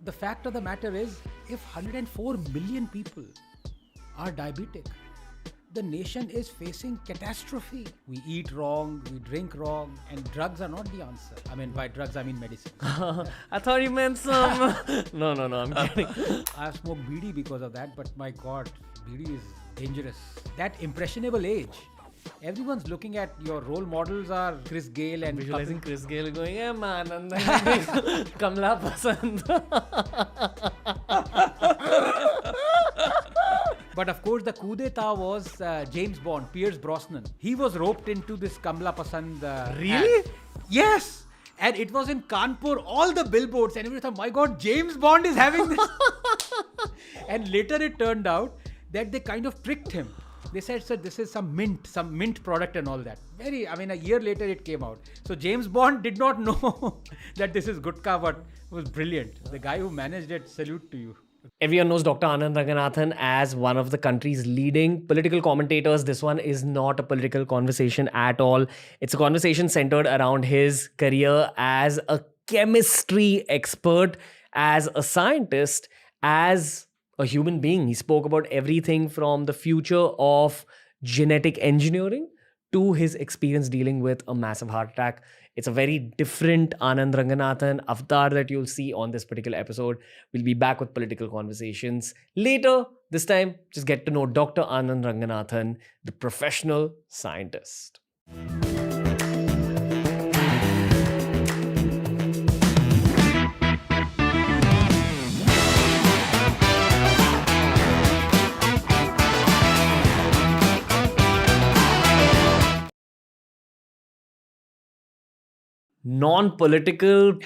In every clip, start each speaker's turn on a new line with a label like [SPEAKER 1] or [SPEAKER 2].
[SPEAKER 1] The fact of the matter is, if 104 million people are diabetic, the nation is facing catastrophe. We eat wrong, we drink wrong, and drugs are not the answer. I mean, by drugs, I mean medicine.
[SPEAKER 2] I thought you meant some... No, I'm kidding.
[SPEAKER 1] I have smoked BD because of that, but my God, BD is dangerous. That impressionable age. Everyone's looking at your role models are Chris Gale and
[SPEAKER 2] Visualizing Chris Gale going, yeah, man, and then Kamla Pasand.
[SPEAKER 1] But of course, the coup d'etat was James Bond, Pierce Brosnan. He was roped into this Kamla Pasand.
[SPEAKER 2] Really?
[SPEAKER 1] Ad. Yes! And it was in Kanpur, all the billboards, and everyone thought, my God, James Bond is having this. And later it turned out that they kind of tricked him. They said, sir, this is some mint product and all that. A year later it came out. So James Bond did not know that this is gutka, but it was brilliant. The guy who managed it, salute to you.
[SPEAKER 2] Everyone knows Dr. Anand Ranganathan as one of the country's leading political commentators. This one is not a political conversation at all. It's a conversation centered around his career as a chemistry expert, as a scientist, as a human being. He spoke about everything from the future of genetic engineering to his experience dealing with a massive heart attack. It's a very different Anand Ranganathan avatar that you'll see on this particular episode. We'll be back with political conversations later. This time, just get to know Dr. Anand Ranganathan, the professional scientist. Non-political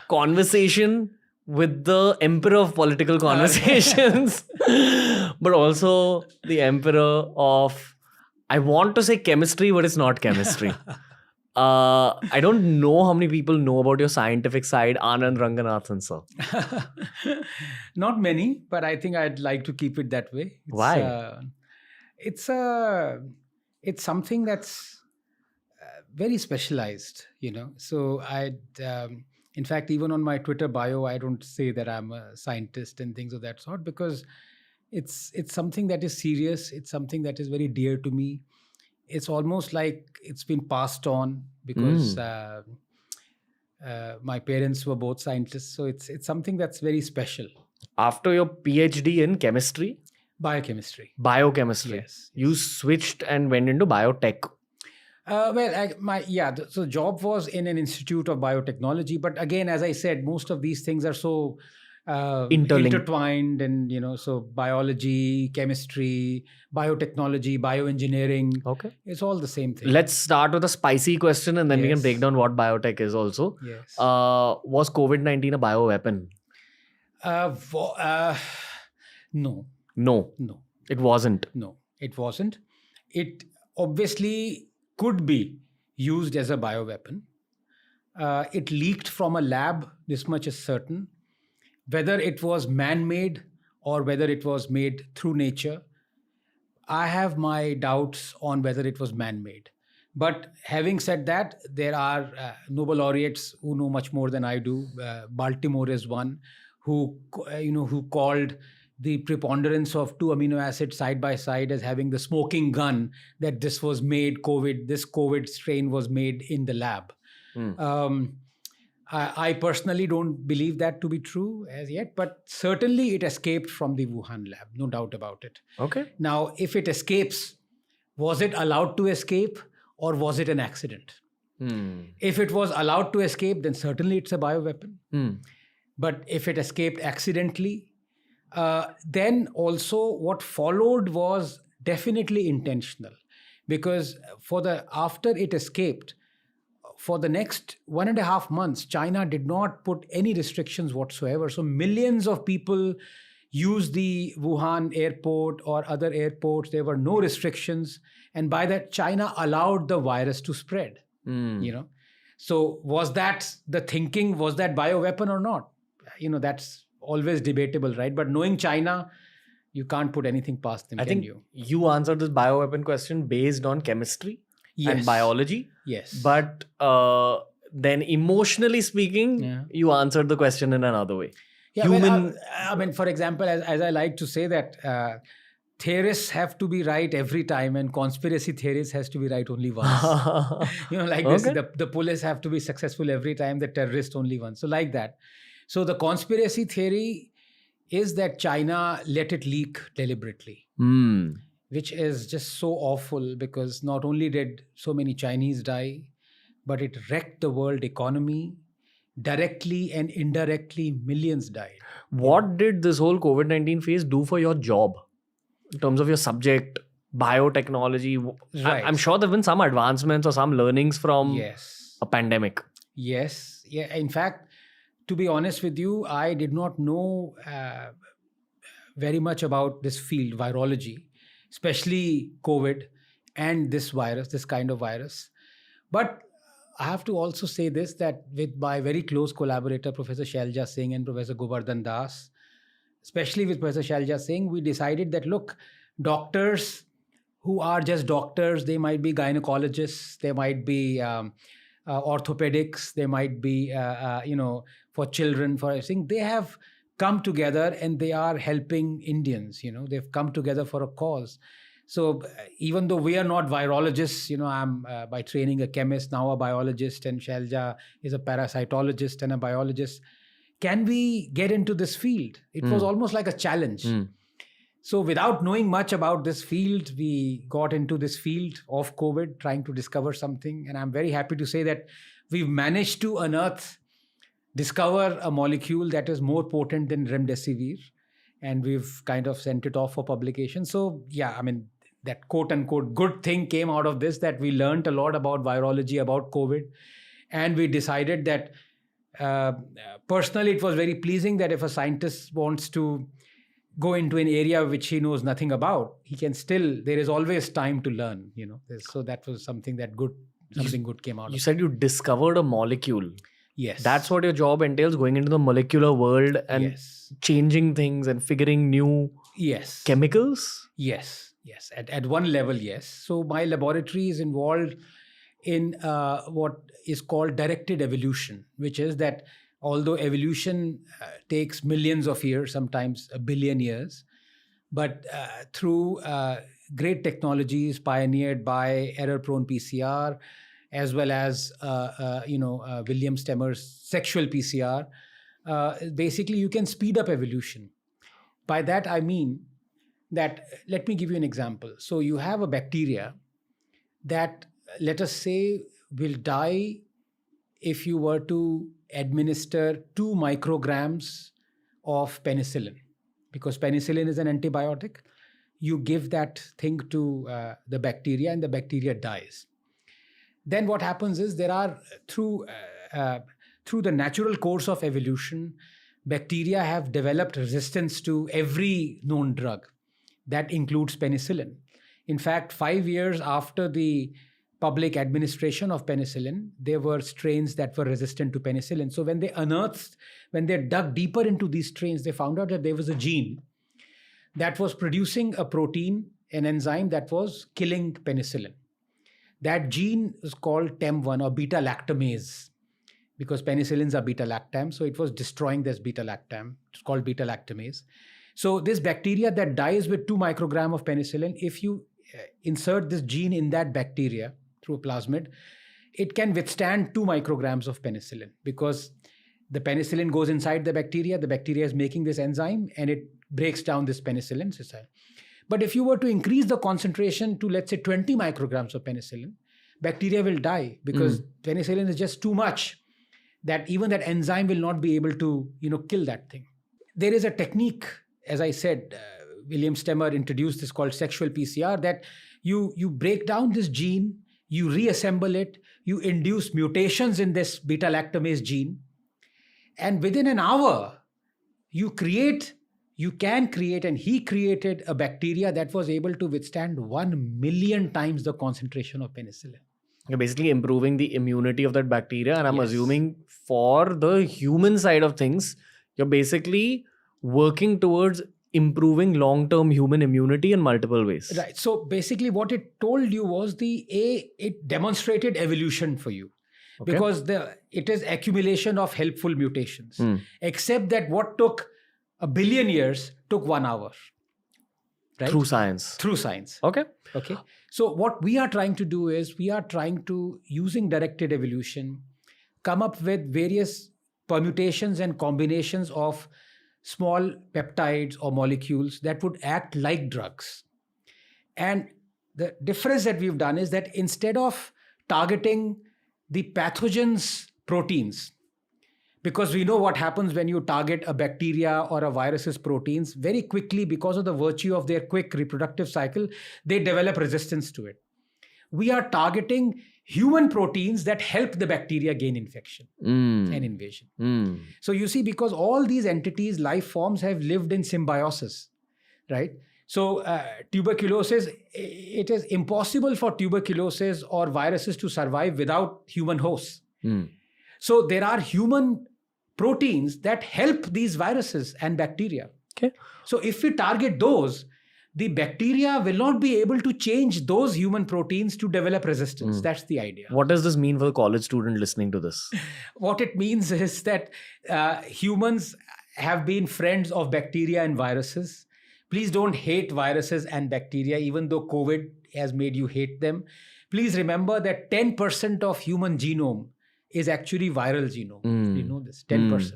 [SPEAKER 2] conversation with the emperor of political conversations, but also the emperor of, I want to say chemistry, but it's not chemistry. I don't know how many people know about your scientific side, Anand Ranganathan, sir.
[SPEAKER 1] Not many, but I think I'd like to keep it that way.
[SPEAKER 2] Why?
[SPEAKER 1] It's something that's very specialized, So in fact, even on my Twitter bio, I don't say that I'm a scientist and things of that sort, because it's something that is serious. It's something that is very dear to me. It's almost like it's been passed on because my parents were both scientists. So it's something that's very special.
[SPEAKER 2] After your PhD in chemistry?
[SPEAKER 1] Biochemistry.
[SPEAKER 2] Yes. You switched and went into biotech.
[SPEAKER 1] So job was in an institute of biotechnology, but again, as I said, most of these things are so intertwined, and so biology, chemistry, biotechnology, bioengineering.
[SPEAKER 2] Okay,
[SPEAKER 1] it's all the same thing.
[SPEAKER 2] Let's start with a spicy question, and then we can break down what biotech is also.
[SPEAKER 1] Yes.
[SPEAKER 2] Was COVID-19 a bioweapon? No. It wasn't.
[SPEAKER 1] No, it wasn't. It obviously could be used as a bioweapon. It leaked from a lab, this much is certain. Whether it was man-made or whether it was made through nature, I have my doubts on whether it was man-made. But having said that, there are Nobel laureates who know much more than I do. Baltimore is one who called the preponderance of 2 amino acids side by side as having the smoking gun, that this was made this COVID strain was made in the lab. I personally don't believe that to be true as yet, but certainly it escaped from the Wuhan lab, no doubt about it.
[SPEAKER 2] Okay.
[SPEAKER 1] Now, if it escapes, was it allowed to escape or was it an accident? If it was allowed to escape, then certainly it's a bioweapon. But if it escaped accidentally, then also what followed was definitely intentional, because after it escaped, for the next 1.5 months, China did not put any restrictions whatsoever. So millions of people used the Wuhan airport or other airports. There were no restrictions, and by that, China allowed the virus to spread. So was that the thinking? Was that bioweapon or not? That's always debatable, right? But knowing China, you can't put anything past them.
[SPEAKER 2] I think you answered this bioweapon question based on chemistry and biology.
[SPEAKER 1] Yes.
[SPEAKER 2] But then emotionally speaking, you answered the question in another way.
[SPEAKER 1] Yeah,
[SPEAKER 2] human.
[SPEAKER 1] I mean, for example, as I like to say that theorists have to be right every time, and conspiracy theories has to be right only once. Like this,
[SPEAKER 2] Okay.
[SPEAKER 1] the police have to be successful every time, the terrorist only once. So like that. So the conspiracy theory is that China let it leak deliberately, which is just so awful, because not only did so many Chinese die, but it wrecked the world economy. Directly and indirectly, millions died.
[SPEAKER 2] What did this whole COVID-19 phase do for your job in terms of your subject, biotechnology? I'm
[SPEAKER 1] Right.
[SPEAKER 2] sure there have been some advancements or some learnings from
[SPEAKER 1] Yes.
[SPEAKER 2] a pandemic.
[SPEAKER 1] Yes. Yeah. In fact, to be honest with you, I did not know very much about this field, virology, especially COVID and this virus, this kind of virus. But I have to also say this, that with my very close collaborator, Professor Shailja Singh and Professor Govardhan Das, especially with Professor Shailja Singh, we decided that, look, doctors who are just doctors, they might be gynecologists, they might be orthopedics, they might be, for children, for everything. They have come together and they are helping Indians. They've come together for a cause. So even though we are not virologists, I'm by training a chemist, now a biologist, and Shailja is a parasitologist and a biologist. Can we get into this field? It was almost like a challenge. So without knowing much about this field, we got into this field of COVID, trying to discover something. And I'm very happy to say that we've managed to discover a molecule that is more potent than remdesivir. And we've kind of sent it off for publication. So yeah, I mean, that quote unquote good thing came out of this, that we learned a lot about virology, about COVID. And we decided that personally, it was very pleasing that if a scientist wants to go into an area which he knows nothing about, he can still, there is always time to learn, So that was something good came out of
[SPEAKER 2] You
[SPEAKER 1] it.
[SPEAKER 2] said you discovered a molecule.
[SPEAKER 1] Yes.
[SPEAKER 2] That's what your job entails, going into the molecular world and
[SPEAKER 1] Yes.
[SPEAKER 2] changing things and figuring new
[SPEAKER 1] Yes.
[SPEAKER 2] chemicals?
[SPEAKER 1] Yes. Yes. At one level, yes. So my laboratory is involved in what is called directed evolution, which is that although evolution takes millions of years, sometimes a billion years, but through great technologies pioneered by error-prone PCR, as well as William Stemmer's sexual PCR, basically you can speed up evolution. By that I mean that, let me give you an example. So you have a bacteria that, let us say, will die if you were to administer 2 micrograms of penicillin, because penicillin is an antibiotic. You give that thing to the bacteria and the bacteria dies. Then what happens is, there are, through the natural course of evolution, bacteria have developed resistance to every known drug. That includes penicillin. In fact, 5 years after the public administration of penicillin, there were strains that were resistant to penicillin. So when they dug deeper into these strains, they found out that there was a gene that was producing a protein, an enzyme that was killing penicillin. That gene is called TEM1, or beta lactamase, because penicillins are beta lactam. So it was destroying this beta lactam. It's called beta lactamase. So this bacteria that dies with 2 microgram of penicillin, if you insert this gene in that bacteria through a plasmid, it can withstand 2 micrograms of penicillin, because the penicillin goes inside the bacteria is making this enzyme, and it breaks down this penicillin. But if you were to increase the concentration to, let's say, 20 micrograms of penicillin, bacteria will die, because penicillin is just too much, that even that enzyme will not be able to, kill that thing. There is a technique, as I said, William Stemmer introduced this, called sexual PCR, that you break down this gene, you reassemble it, you induce mutations in this beta lactamase gene, and within an hour, you can create, and he created a bacteria that was able to withstand 1 million times the concentration of penicillin.
[SPEAKER 2] You're basically improving the immunity of that bacteria. And I'm
[SPEAKER 1] Yes.
[SPEAKER 2] assuming for the human side of things, you're basically working towards improving long-term human immunity in multiple ways.
[SPEAKER 1] Right. So basically what it told you was, it demonstrated evolution for you. because it is accumulation of helpful mutations. Except that what took 1 billion years took 1 hour. Right?
[SPEAKER 2] Through science.
[SPEAKER 1] Through science.
[SPEAKER 2] Okay.
[SPEAKER 1] So what we are trying to do is we are trying to, using directed evolution, come up with various permutations and combinations of small peptides or molecules that would act like drugs. And the difference that we've done is that instead of targeting the pathogens' proteins, because we know what happens when you target a bacteria or a virus's proteins, very quickly, because of the virtue of their quick reproductive cycle, they develop resistance to it. We are targeting human proteins that help the bacteria gain infection and invasion. So you see, because all these entities, life forms, have lived in symbiosis, right? So tuberculosis, it is impossible for tuberculosis or viruses to survive without human hosts. So there are human proteins that help these viruses and bacteria.
[SPEAKER 2] Okay.
[SPEAKER 1] So if we target those, the bacteria will not be able to change those human proteins to develop resistance. That's the idea.
[SPEAKER 2] What does this mean for a college student listening to this?
[SPEAKER 1] What it means is that humans have been friends of bacteria and viruses. Please don't hate viruses and bacteria, even though COVID has made you hate them. Please remember that 10% of human genome is actually viral genome. You know this? 10%.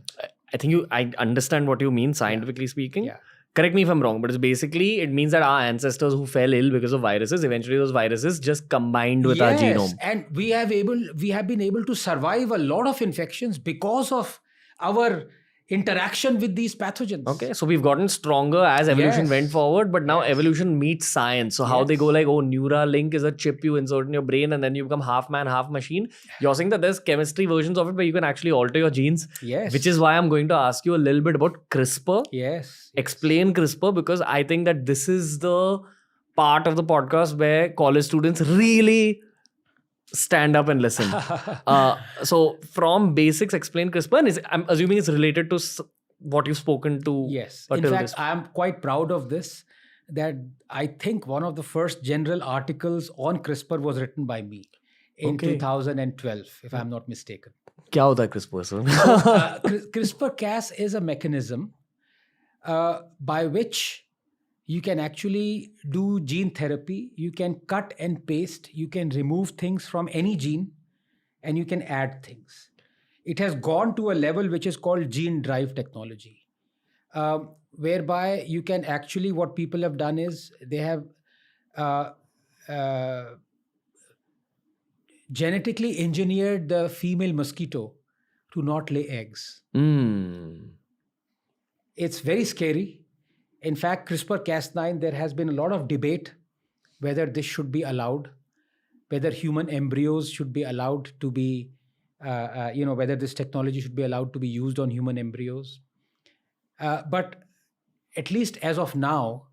[SPEAKER 2] I think I understand what you mean, scientifically speaking.
[SPEAKER 1] Yeah.
[SPEAKER 2] Correct me if I'm wrong, but it means that our ancestors who fell ill because of viruses, eventually those viruses just combined with our genome.
[SPEAKER 1] And we have been able to survive a lot of infections because of our interaction with these pathogens.
[SPEAKER 2] Okay, so we've gotten stronger as evolution went forward, but now evolution meets science. So how they go like, oh, Neuralink is a chip you insert in your brain and then you become half man, half machine. You're saying that there's chemistry versions of it where you can actually alter your genes.
[SPEAKER 1] Yes.
[SPEAKER 2] Which is why I'm going to ask you a little bit about CRISPR.
[SPEAKER 1] Yes.
[SPEAKER 2] Explain CRISPR, because I think that this is the part of the podcast where college students really stand up and listen. So from basics, explain CRISPR. And I'm assuming it's related to what you've spoken to.
[SPEAKER 1] Yes. In fact, I'm quite proud of this, that I think one of the first general articles on CRISPR was written by me in 2012, if I'm not mistaken.
[SPEAKER 2] Kya hota hai CRISPR, sir?
[SPEAKER 1] CRISPR-Cas is a mechanism by which you can actually do gene therapy. You can cut and paste. You can remove things from any gene and you can add things. It has gone to a level which is called gene drive technology, whereby you can actually, what people have done is they have genetically engineered the female mosquito to not lay eggs. It's very scary. In fact, CRISPR-Cas9, there has been a lot of debate whether this should be allowed, whether human embryos should be allowed to be, whether this technology should be allowed to be used on human embryos. But at least as of now,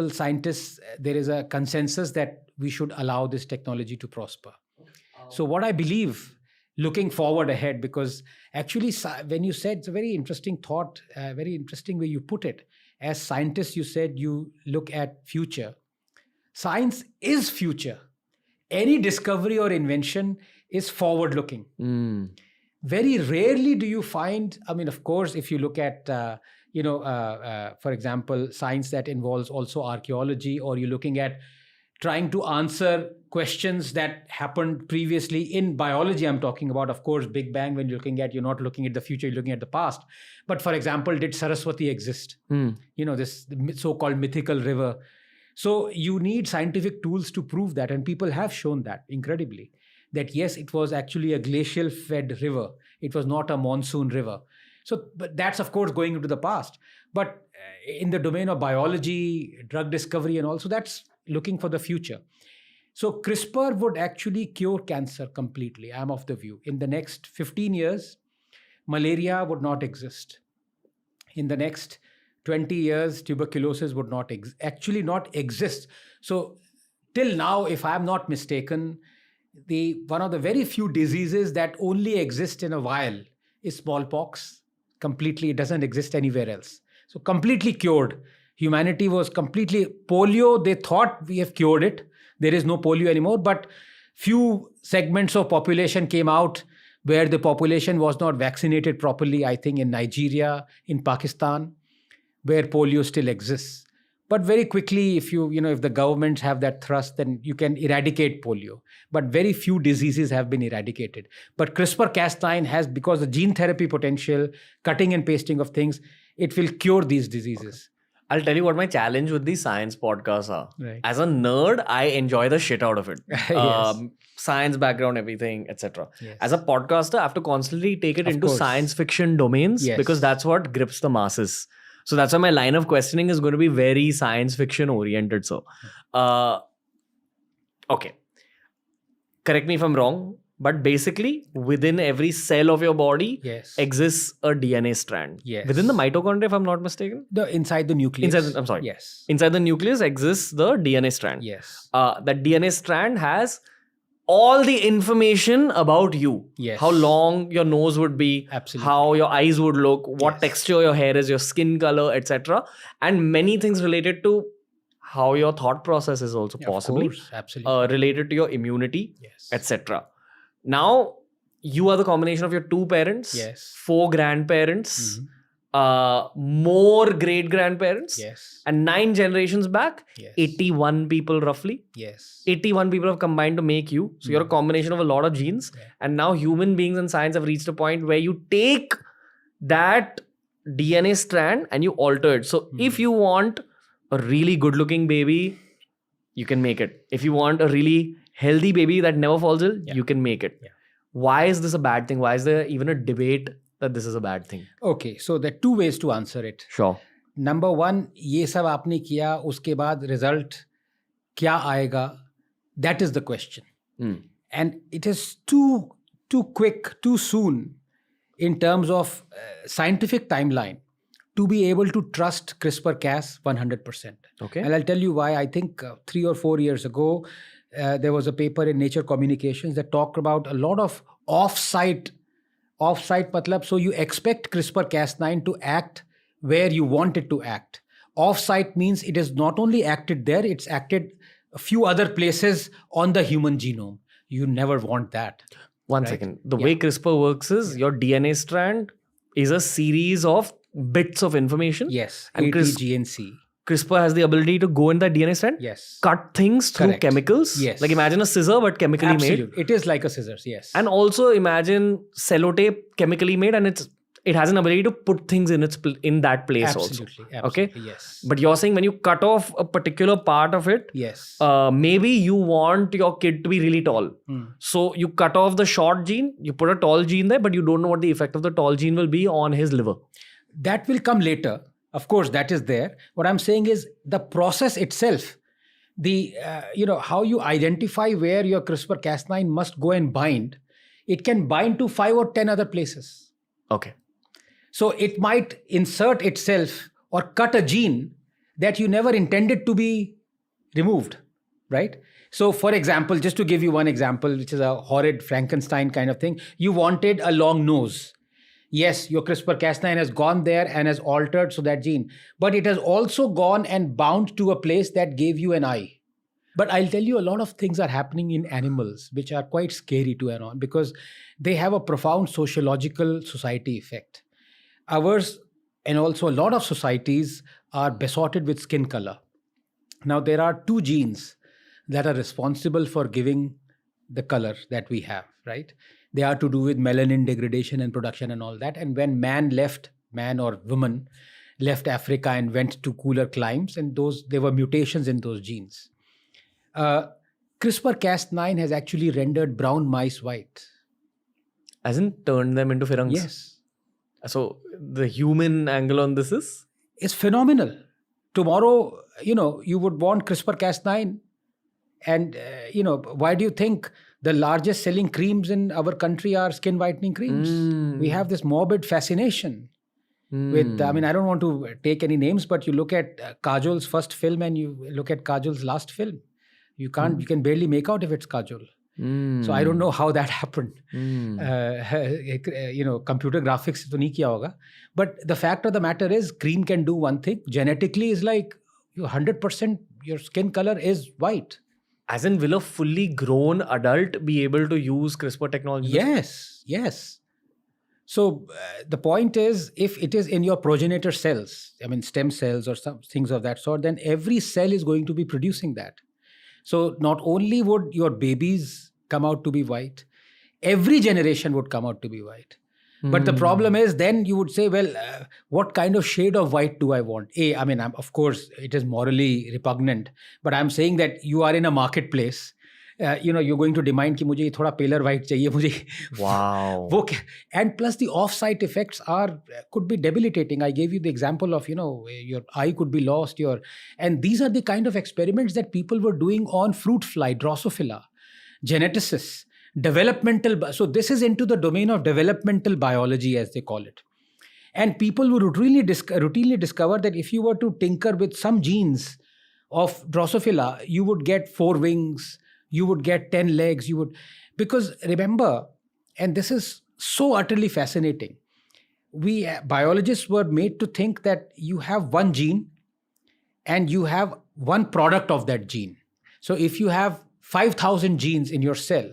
[SPEAKER 1] scientists, there is a consensus that we should allow this technology to prosper. So what I believe, looking forward ahead, because actually when you said, it's a very interesting thought, very interesting way you put it. As scientists, you said you look at future. Science is future. Any discovery or invention is forward-looking. Very rarely do you find, of course, if you look at, for example, science that involves also archaeology, or you're looking at trying to answer questions that happened previously in biology, I'm talking about, of course, Big Bang, when you're not looking at the future, you're looking at the past. But for example, did Saraswati exist? This so-called mythical river. So you need scientific tools to prove that. And people have shown that incredibly, that yes, it was actually a glacial fed river. It was not a monsoon river. So but that's, of course, going into the past. But in the domain of biology, drug discovery, and also that's looking for the future. So CRISPR would actually cure cancer completely. I'm of the view. In the next 15 years, malaria would not exist. In the next 20 years, tuberculosis would not exist. So till now, if I'm not mistaken, one of the very few diseases that only exist in a vial is smallpox. Completely, it doesn't exist anywhere else. So completely cured. Humanity was completely polio. They thought we have cured it. There is no polio anymore. But Few segments of population came out where the population was not vaccinated properly, I think in Nigeria, in Pakistan, where polio still exists. But very quickly, if if the governments have that thrust, then you can eradicate polio. But very few diseases have been eradicated. But CRISPR-Cas9 has, because the gene therapy potential, cutting and pasting of things, it will cure these diseases.
[SPEAKER 2] I'll tell you what my challenge with these science podcasts are.
[SPEAKER 1] Right.
[SPEAKER 2] As a nerd, I enjoy the shit out of it.
[SPEAKER 1] Yes.
[SPEAKER 2] Science background, everything, etc.
[SPEAKER 1] Yes.
[SPEAKER 2] As a podcaster, I have to constantly take it
[SPEAKER 1] Of
[SPEAKER 2] into
[SPEAKER 1] course.
[SPEAKER 2] science fiction domains
[SPEAKER 1] Yes.
[SPEAKER 2] because that's what grips the masses. So that's why my line of questioning is going to be very science fiction oriented. So, okay. Correct me if I'm wrong, but basically within every cell of your body
[SPEAKER 1] Yes.
[SPEAKER 2] exists a DNA strand.
[SPEAKER 1] Yes.
[SPEAKER 2] Within the mitochondria, if I'm not mistaken.
[SPEAKER 1] Inside the nucleus.
[SPEAKER 2] I'm sorry.
[SPEAKER 1] Yes.
[SPEAKER 2] Inside the nucleus exists the DNA strand.
[SPEAKER 1] Yes.
[SPEAKER 2] That DNA strand has all the information about you.
[SPEAKER 1] Yes.
[SPEAKER 2] How long your nose would be,
[SPEAKER 1] Absolutely.
[SPEAKER 2] how your eyes would look, what
[SPEAKER 1] Yes.
[SPEAKER 2] texture your hair is, your skin color, etc. And many things related to how your thought process is also possibly
[SPEAKER 1] Of course. Absolutely.
[SPEAKER 2] related to your immunity,
[SPEAKER 1] Yes.
[SPEAKER 2] etc. Now, you are the combination of your two parents,
[SPEAKER 1] Yes.
[SPEAKER 2] 4 grandparents,
[SPEAKER 1] Mhm.
[SPEAKER 2] more great grandparents,
[SPEAKER 1] Yes.
[SPEAKER 2] and 9 generations back,
[SPEAKER 1] Yes.
[SPEAKER 2] 81 people roughly.
[SPEAKER 1] Yes.
[SPEAKER 2] 81 people have combined to make you. So you're a combination of a lot of genes.
[SPEAKER 1] Yeah.
[SPEAKER 2] And now human beings and science have reached a point where you take that DNA strand and you alter it. So if you want a really good looking baby, you can make it. If you want a really healthy baby that never falls ill, you can make it.
[SPEAKER 1] Yeah.
[SPEAKER 2] Why is this a bad thing? Why is there even a debate that this is a bad thing?
[SPEAKER 1] Okay. So there are two ways to answer it.
[SPEAKER 2] Sure.
[SPEAKER 1] Number one, ये सब आपने किया, उसके बाद result क्या आएगा? That is the question. And it is too quick, too soon in terms of scientific timeline to be able to trust CRISPR-Cas 100%.
[SPEAKER 2] Okay.
[SPEAKER 1] And I'll tell you why. I think 3 or 4 years ago, there was a paper in Nature Communications that talked about a lot of off-site matlab, so you expect CRISPR-Cas9 to act where you want it to act. Off-site means it is not only acted there, it's acted a few other places on the human genome. You never want that.
[SPEAKER 2] One
[SPEAKER 1] Right.
[SPEAKER 2] second. The way CRISPR works is your DNA strand is a series of bits of information.
[SPEAKER 1] Yes,
[SPEAKER 2] And
[SPEAKER 1] ATGNC.
[SPEAKER 2] CRISPR has the ability to go in that DNA strand,
[SPEAKER 1] Yes.
[SPEAKER 2] cut things through
[SPEAKER 1] Correct.
[SPEAKER 2] chemicals.
[SPEAKER 1] Yes.
[SPEAKER 2] Like imagine a scissor but chemically made.
[SPEAKER 1] Absolutely. It is like a scissors, yes.
[SPEAKER 2] And also imagine sellotape chemically made and it has an ability to put things in in that place
[SPEAKER 1] absolutely,
[SPEAKER 2] also. Okay.
[SPEAKER 1] Absolutely, yes.
[SPEAKER 2] But you're saying when you cut off a particular part of it,
[SPEAKER 1] Yes.
[SPEAKER 2] maybe you want your kid to be really tall.
[SPEAKER 1] Mm.
[SPEAKER 2] So you cut off the short gene, you put a tall gene there, but you don't know what the effect of the tall gene will be on his liver.
[SPEAKER 1] That will come later. Of course, that is there. What I'm saying is the process itself, the how you identify where your CRISPR-Cas9 must go and bind. It can bind to 5 or 10 other places.
[SPEAKER 2] Okay.
[SPEAKER 1] So it might insert itself or cut a gene that you never intended to be removed, right? So for example, just to give you one example, which is a horrid Frankenstein kind of thing, you wanted a long nose. Yes, your CRISPR-Cas9 has gone there and has altered so that gene, but it has also gone and bound to a place that gave you an eye. But I'll tell you, a lot of things are happening in animals which are quite scary to Anand because they have a profound sociological society effect. Ours and also a lot of societies are besotted with skin color. Now, there are 2 genes that are responsible for giving the color that we have, right? They are to do with melanin degradation and production and all that. And when man or woman left Africa and went to cooler climes, and there were mutations in those genes. CRISPR-Cas9 has actually rendered brown mice white.
[SPEAKER 2] As in turned them into Firangs?
[SPEAKER 1] Yes.
[SPEAKER 2] So the human angle on this is?
[SPEAKER 1] It's phenomenal. Tomorrow, you would want CRISPR-Cas9. And, why do you think the largest selling creams in our country are skin whitening creams? We have this morbid fascination with, I don't want to take any names, but you look at Kajol's first film and you look at Kajol's last film. You can barely make out if it's Kajol. So I don't know how that happened. Computer graphics to nahi kiya hoga. But the fact of the matter is, cream can do one thing. Genetically is like 100% your skin color is white.
[SPEAKER 2] As in, will a fully grown adult be able to use CRISPR technology?
[SPEAKER 1] Yes. So the point is, if it is in your progenitor cells, I mean stem cells or some things of that sort, then every cell is going to be producing that. So not only would your babies come out to be white, every generation would come out to be white. But the problem is, then you would say, well, what kind of shade of white do I want? I mean, of course, it is morally repugnant, but I'm saying that you are in a marketplace. You're going to demand कि मुझे थोड़ा paler white चाहिए मुझे.
[SPEAKER 2] Wow.
[SPEAKER 1] And plus the off-site effects could be debilitating. I gave you the example of, your eye could be lost. And these are the kind of experiments that people were doing on fruit fly, Drosophila, geneticists. So this is into the domain of developmental biology, as they call it. And people would routinely discover that if you were to tinker with some genes of Drosophila, you would get 4 wings, you would get 10 legs, because remember, and this is so utterly fascinating, we biologists were made to think that you have one gene and you have one product of that gene. So if you have 5,000 genes in your cell,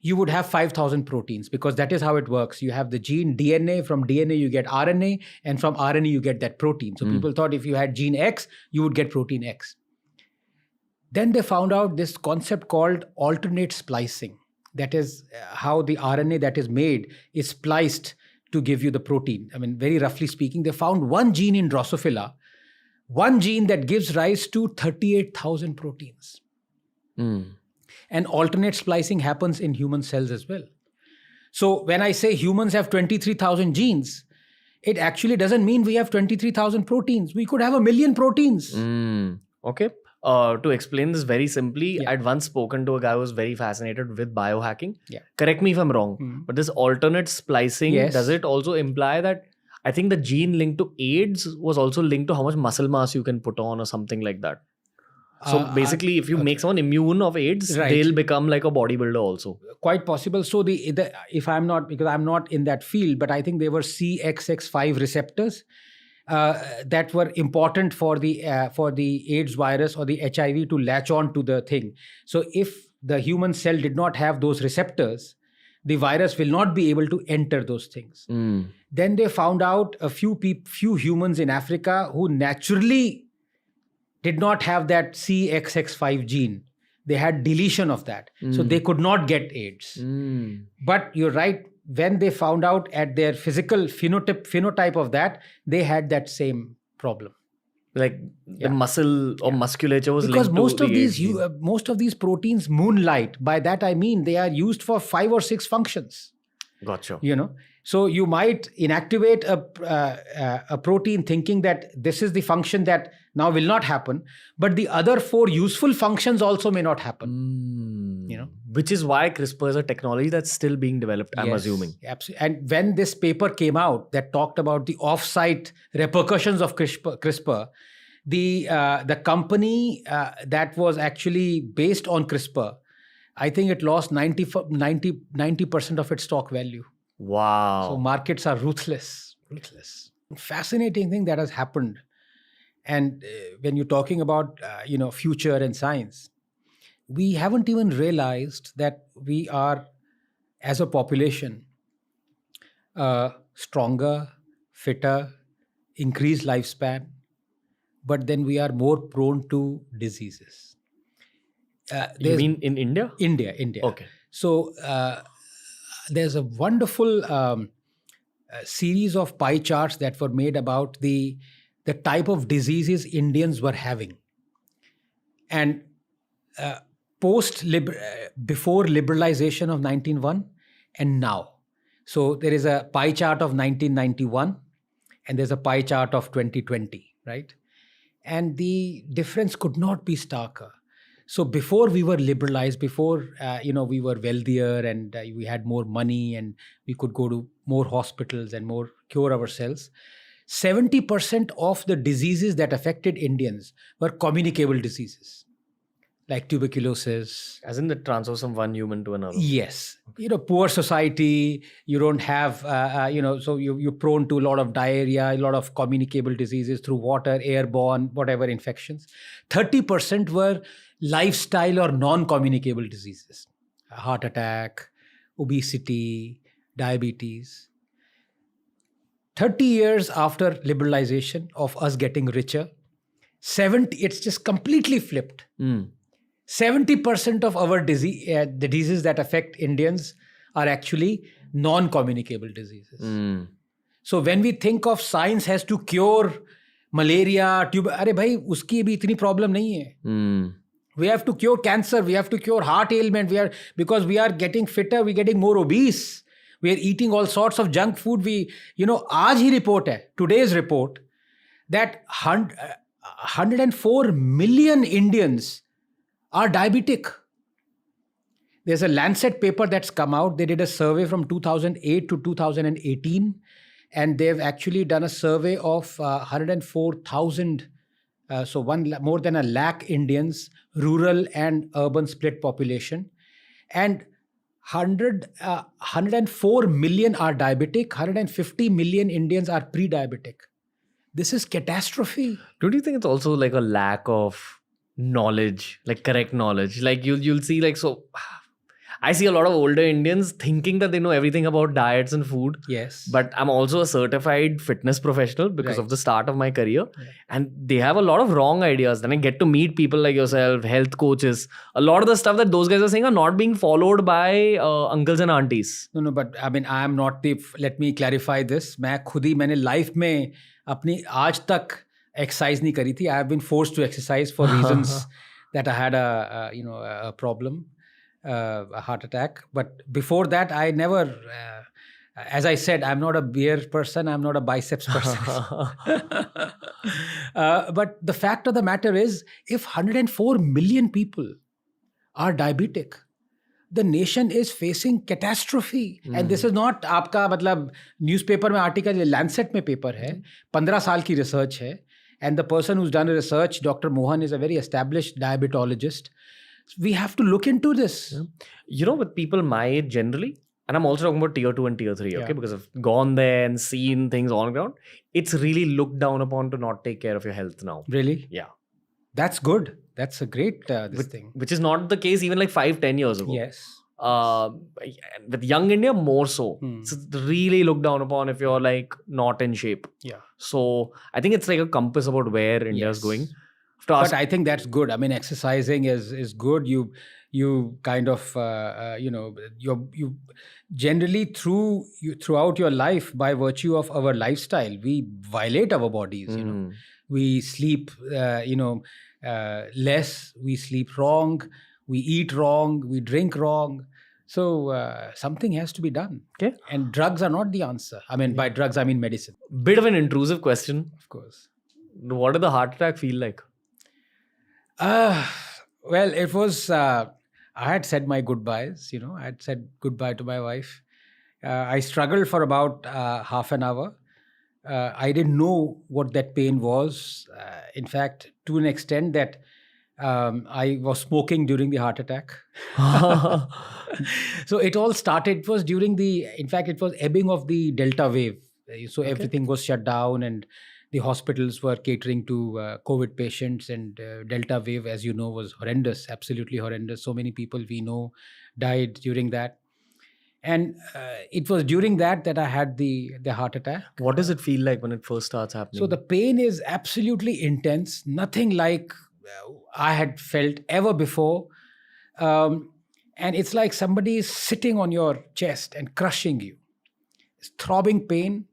[SPEAKER 1] you would have 5,000 proteins, because that is how it works. You have the gene DNA, from DNA you get RNA, and from RNA you get that protein. So people thought if you had gene X, you would get protein X. Then they found out this concept called alternate splicing. That is how the RNA that is made is spliced to give you the protein. I mean, very roughly speaking, they found one gene in Drosophila, one gene that gives rise to 38,000 proteins. And alternate splicing happens in human cells as well. So when I say humans have 23,000 genes, it actually doesn't mean we have 23,000 proteins. We could have 1 million proteins.
[SPEAKER 2] Okay. To explain this very simply, I'd once spoken to a guy who was very fascinated with biohacking. Correct me if I'm wrong, but this alternate splicing, does it also imply that, I think the gene linked to AIDS was also linked to how much muscle mass you can put on or something like that? So basically, if you make someone immune of AIDS, they'll become like a bodybuilder also.
[SPEAKER 1] Quite possible. So if I'm not, because I'm not in that field, but I think they were CXX5 receptors that were important for the AIDS virus or the HIV to latch on to the thing. So if the human cell did not have those receptors, the virus will not be able to enter those things. Then they found out a few humans in Africa who naturally did not have that CXX5 gene. They had deletion of that. So they could not get AIDS. But you're right, when they found out at their physical phenotype of that, they had that same problem.
[SPEAKER 2] Like the muscle or musculature was
[SPEAKER 1] because
[SPEAKER 2] linked to the AIDS
[SPEAKER 1] most of these proteins moonlight. By that I mean they are used for 5 or 6 functions.
[SPEAKER 2] Gotcha.
[SPEAKER 1] So you might inactivate a protein thinking that this is the function that now will not happen, but the other 4 useful functions also may not happen.
[SPEAKER 2] Which is why CRISPR is a technology that's still being developed, I'm assuming.
[SPEAKER 1] Absolutely. And when this paper came out that talked about the off-site repercussions of CRISPR, the company that was actually based on CRISPR, I think it lost 90% of its stock value.
[SPEAKER 2] Wow.
[SPEAKER 1] So markets are ruthless. Fascinating thing that has happened. And when you're talking about future and science, we haven't even realized that we are, as a population, stronger, fitter, increased lifespan, but then we are more prone to diseases.
[SPEAKER 2] You mean in India?
[SPEAKER 1] India.
[SPEAKER 2] Okay.
[SPEAKER 1] So there's a wonderful series of pie charts that were made about the type of diseases Indians were having. And before liberalization of 1901 and now. So there is a pie chart of 1991 and there's a pie chart of 2020, right? And the difference could not be starker. So before we were liberalized, before we were wealthier and we had more money and we could go to more hospitals and more cure ourselves, 70% of the diseases that affected Indians were communicable diseases. like tuberculosis.
[SPEAKER 2] As in the transfer from one human to another.
[SPEAKER 1] Yes. Poor society, you don't have, so you're prone to a lot of diarrhea, a lot of communicable diseases through water, airborne, whatever infections. 30% were lifestyle or non-communicable diseases. Heart attack, obesity, diabetes. 30 years after liberalization of us getting richer, it's just completely flipped. 70% of our the diseases that affect Indians are actually non-communicable diseases. So when we think of science has to cure malaria, अरे भाई उसकी भी इतनी problem नहीं है. We have to cure cancer, we have to cure heart ailment, because we are getting fitter, we're getting more obese. We are eating all sorts of junk food. आज ही report है, today's report, that 104 million Indians are diabetic. There's a Lancet paper that's come out. They did a survey from 2008 to 2018, and they've actually done a survey of 104,000, more than a lakh Indians, rural and urban split population. And 104 million are diabetic, 150 million Indians are pre-diabetic. This is catastrophe.
[SPEAKER 2] Don't you think it's also like a lack of knowledge, like correct knowledge? Like you'll see, like, so I see a lot of older Indians thinking that they know everything about diets and food.
[SPEAKER 1] Yes.
[SPEAKER 2] But I'm also a certified fitness professional because
[SPEAKER 1] Right.
[SPEAKER 2] of the start of my career. And they have a lot of wrong ideas. Then I get to meet people like yourself, health coaches. A lot of the stuff that those guys are saying are not being followed by uncles and aunties.
[SPEAKER 1] No, but I mean, I am not let me clarify this. मैंने life में अपनी आज तक exercise नहीं करी थी. I have been forced to exercise for reasons that I had a problem. A heart attack. But before that, I never, as I said, I'm not a beer person, I'm not a biceps person. But the fact of the matter is, if 104 million people are diabetic, the nation is facing catastrophe. And this is not आपका मतलब newspaper में article, Lancet में paper है, 15 साल की research है. And the person who's done the research, Dr. Mohan, is a very established diabetologist. We have to look into this.
[SPEAKER 2] With people my age generally, and I'm also talking about tier 2 and tier 3, okay? Because I've gone there and seen things on ground. It's really looked down upon to not take care of your health now.
[SPEAKER 1] Really?
[SPEAKER 2] Yeah.
[SPEAKER 1] That's good. That's a great thing.
[SPEAKER 2] Which is not the case even like 5-10 years ago.
[SPEAKER 1] Yes.
[SPEAKER 2] With young India, more so. It's really looked down upon if you're like not in shape.
[SPEAKER 1] Yeah.
[SPEAKER 2] So I think it's like a compass about where India is going.
[SPEAKER 1] But I think that's good. I mean, exercising is good. You kind of you generally throughout your life, by virtue of our lifestyle, we violate our bodies. We sleep less. We sleep wrong. We eat wrong. We drink wrong. So something has to be done.
[SPEAKER 2] Okay.
[SPEAKER 1] And drugs are not the answer. I mean, by drugs I mean medicine.
[SPEAKER 2] Bit of an intrusive question.
[SPEAKER 1] Of course.
[SPEAKER 2] What did the heart attack feel like?
[SPEAKER 1] Well, it was, I had said my goodbyes, I had said goodbye to my wife. I struggled for about half an hour. I didn't know what that pain was. In fact, to an extent that I was smoking during the heart attack. So it all started, it was ebbing of the Delta wave. So everything was shut down and the hospitals were catering to COVID patients, and Delta wave, as you know, was horrendous, absolutely horrendous. So many people we know died during that. And it was during that I had the heart attack.
[SPEAKER 2] What does it feel like when it first starts happening?
[SPEAKER 1] So the pain is absolutely intense, nothing like I had felt ever before. And it's like somebody is sitting on your chest and crushing you. It's throbbing pain.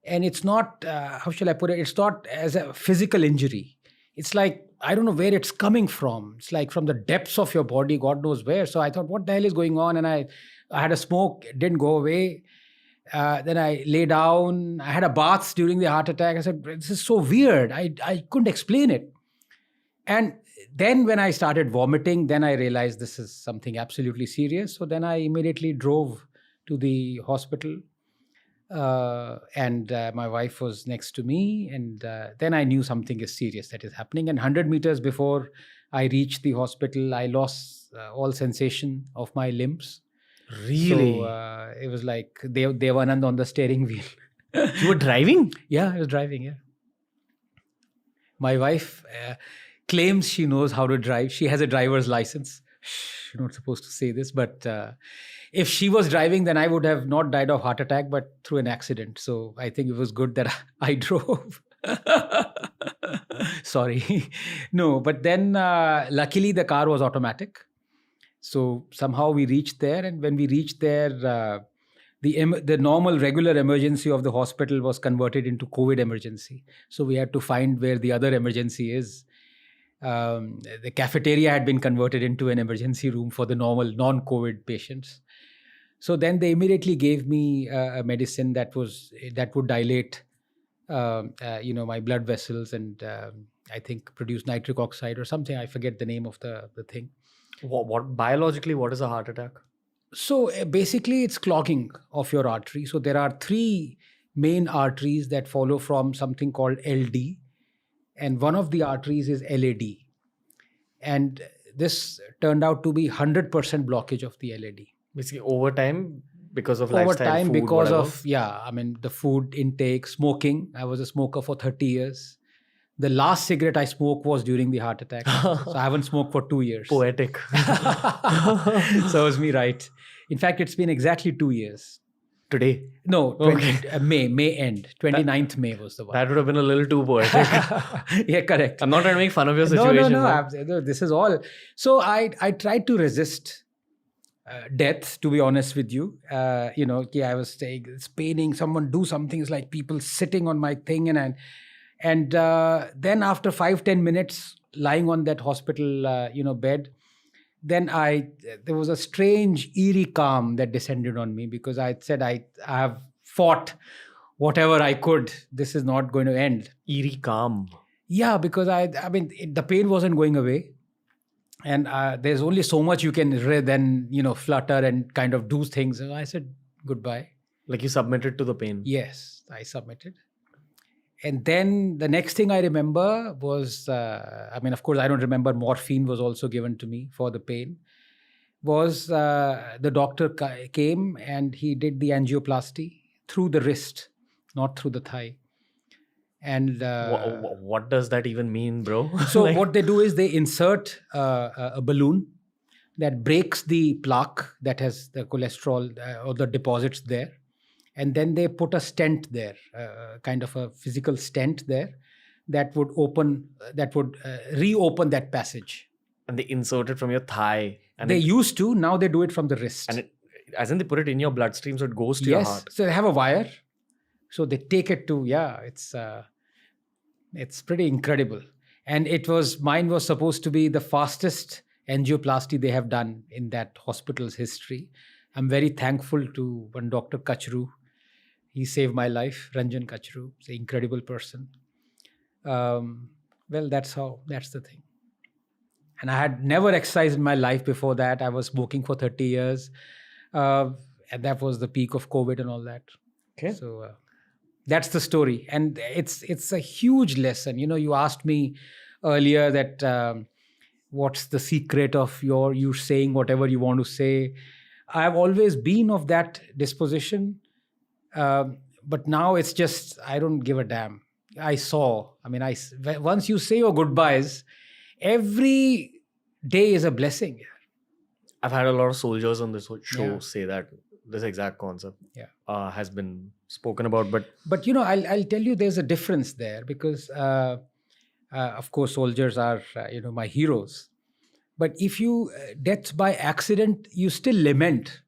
[SPEAKER 1] And it's not, how shall I put it? It's not as a physical injury. It's like, I don't know where it's coming from. It's like from the depths of your body, God knows where. So I thought, what the hell is going on? And I had a smoke, it didn't go away. Then I lay down. I had a bath during the heart attack. I said, this is so weird. I couldn't explain it. And then when I started vomiting, then I realized this is something absolutely serious. So then I immediately drove to the hospital. And my wife was next to me, and then I knew something is serious that is happening. And 100 meters before I reached the hospital. I lost all sensation of my limbs.
[SPEAKER 2] Really?
[SPEAKER 1] So it was like Dev Anand on the steering wheel.
[SPEAKER 2] You were driving?
[SPEAKER 1] Yeah, I was driving, yeah. My wife claims she knows how to drive. She has a driver's license. Shh, you're not supposed to say this, but if she was driving, then I would have not died of heart attack, but through an accident. So I think it was good that I drove. Sorry. No, but then luckily the car was automatic. So somehow we reached there. And when we reached there, the normal regular emergency of the hospital was converted into COVID emergency. So we had to find where the other emergency is. The cafeteria had been converted into an emergency room for the normal non-COVID patients. So then they immediately gave me a medicine that would dilate, my blood vessels and I think produce nitric oxide or something. I forget the name of the thing.
[SPEAKER 2] What biologically, what is a heart attack?
[SPEAKER 1] So basically, it's clogging of your artery. So there are 3 main arteries that follow from something called LD, and one of the arteries is LAD. And this turned out to be 100% blockage of the LAD.
[SPEAKER 2] Basically, over time, because of
[SPEAKER 1] Over
[SPEAKER 2] lifestyle,
[SPEAKER 1] time,
[SPEAKER 2] food,
[SPEAKER 1] because
[SPEAKER 2] whatever.
[SPEAKER 1] the food intake, smoking. I was a smoker for 30 years. The last cigarette I smoked was during the heart attack. So I haven't smoked for 2 years.
[SPEAKER 2] Poetic.
[SPEAKER 1] So it was me right. In fact, it's been exactly 2 years.
[SPEAKER 2] Today?
[SPEAKER 1] No,
[SPEAKER 2] Okay.
[SPEAKER 1] May end. 29th May was the one.
[SPEAKER 2] That would have been a little too poetic.
[SPEAKER 1] Yeah, correct.
[SPEAKER 2] I'm not trying to make fun of your situation.
[SPEAKER 1] No. This is all. So I tried to resist death, to be honest with you. I was saying, it's paining. Someone do something. It's like people sitting on my thing. And then after 5-10 minutes lying on that hospital, bed, then there was a strange, eerie calm that descended on me because I said, I have fought whatever I could. This is not going to end.
[SPEAKER 2] Eerie calm.
[SPEAKER 1] Yeah, because the pain wasn't going away. And there's only so much you can then, flutter and kind of do things. And I said, goodbye.
[SPEAKER 2] Like you submitted to the pain.
[SPEAKER 1] Yes, I submitted. And then the next thing I remember was, of course, I don't remember morphine was also given to me for the pain, was the doctor came and he did the angioplasty through the wrist, not through the thigh. And
[SPEAKER 2] what does that even mean, bro?
[SPEAKER 1] So what they do is they insert a balloon that breaks the plaque that has the cholesterol or the deposits there. And then they put a stent there, kind of a physical stent there that would reopen that passage.
[SPEAKER 2] And they insert it from your thigh. And
[SPEAKER 1] they used to, now they do it from the wrist.
[SPEAKER 2] And as in they put it in your bloodstream so it goes to your heart.
[SPEAKER 1] So they have a wire. So they take it to, it's pretty incredible. And mine was supposed to be the fastest angioplasty they have done in that hospital's history. I'm very thankful to one Dr. Kachru. He saved my life, Ranjan Kachru. He's an incredible person. That's the thing. And I had never exercised in my life before that. I was smoking for 30 years. And that was the peak of COVID and all that.
[SPEAKER 2] Okay.
[SPEAKER 1] So that's the story. And it's a huge lesson. You asked me earlier that what's the secret of you saying whatever you want to say. I've always been of that disposition. But now it's just, I don't give a damn. Once you say your goodbyes, every day is a blessing.
[SPEAKER 2] I've had a lot of soldiers on this show say that this exact concept has been spoken about. But
[SPEAKER 1] I'll tell you, there's a difference there because, of course, soldiers are, my heroes. But if you death by accident, you still lament.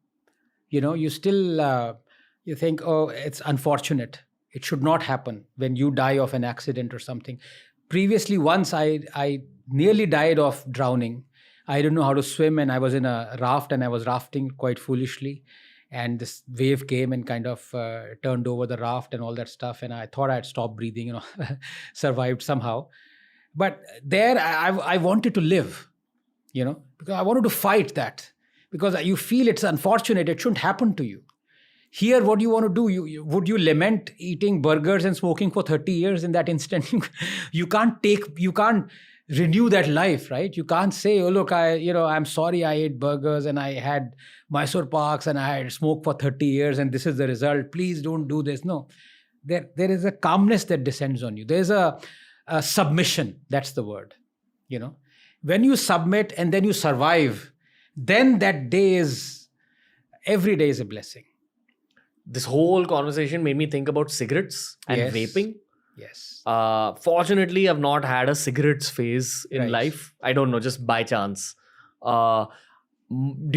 [SPEAKER 1] You still you think, oh, it's unfortunate. It should not happen when you die of an accident or something. Previously, once I nearly died of drowning. I didn't know how to swim, and I was in a raft, and I was rafting quite foolishly. And this wave came and kind of turned over the raft and all that stuff. And I thought I'd stopped breathing, survived somehow. But there, I wanted to live. Because I wanted to fight that, because you feel it's unfortunate. It shouldn't happen to you. Here, what do you want to do? Would you lament eating burgers and smoking for 30 years in that instant? You can't renew that life, right? You can't say, oh, look, I'm sorry I ate burgers and I had Mysore Parks and I had smoked for 30 years and this is the result. Please don't do this. No, there is a calmness that descends on you. There's a submission. That's the word. When you submit and then you survive, then every day is a blessing.
[SPEAKER 2] This whole conversation made me think about cigarettes and
[SPEAKER 1] Yes.
[SPEAKER 2] vaping.
[SPEAKER 1] Yes.
[SPEAKER 2] Fortunately, I've not had a cigarettes phase in
[SPEAKER 1] Right.
[SPEAKER 2] life. I don't know, just by chance. Do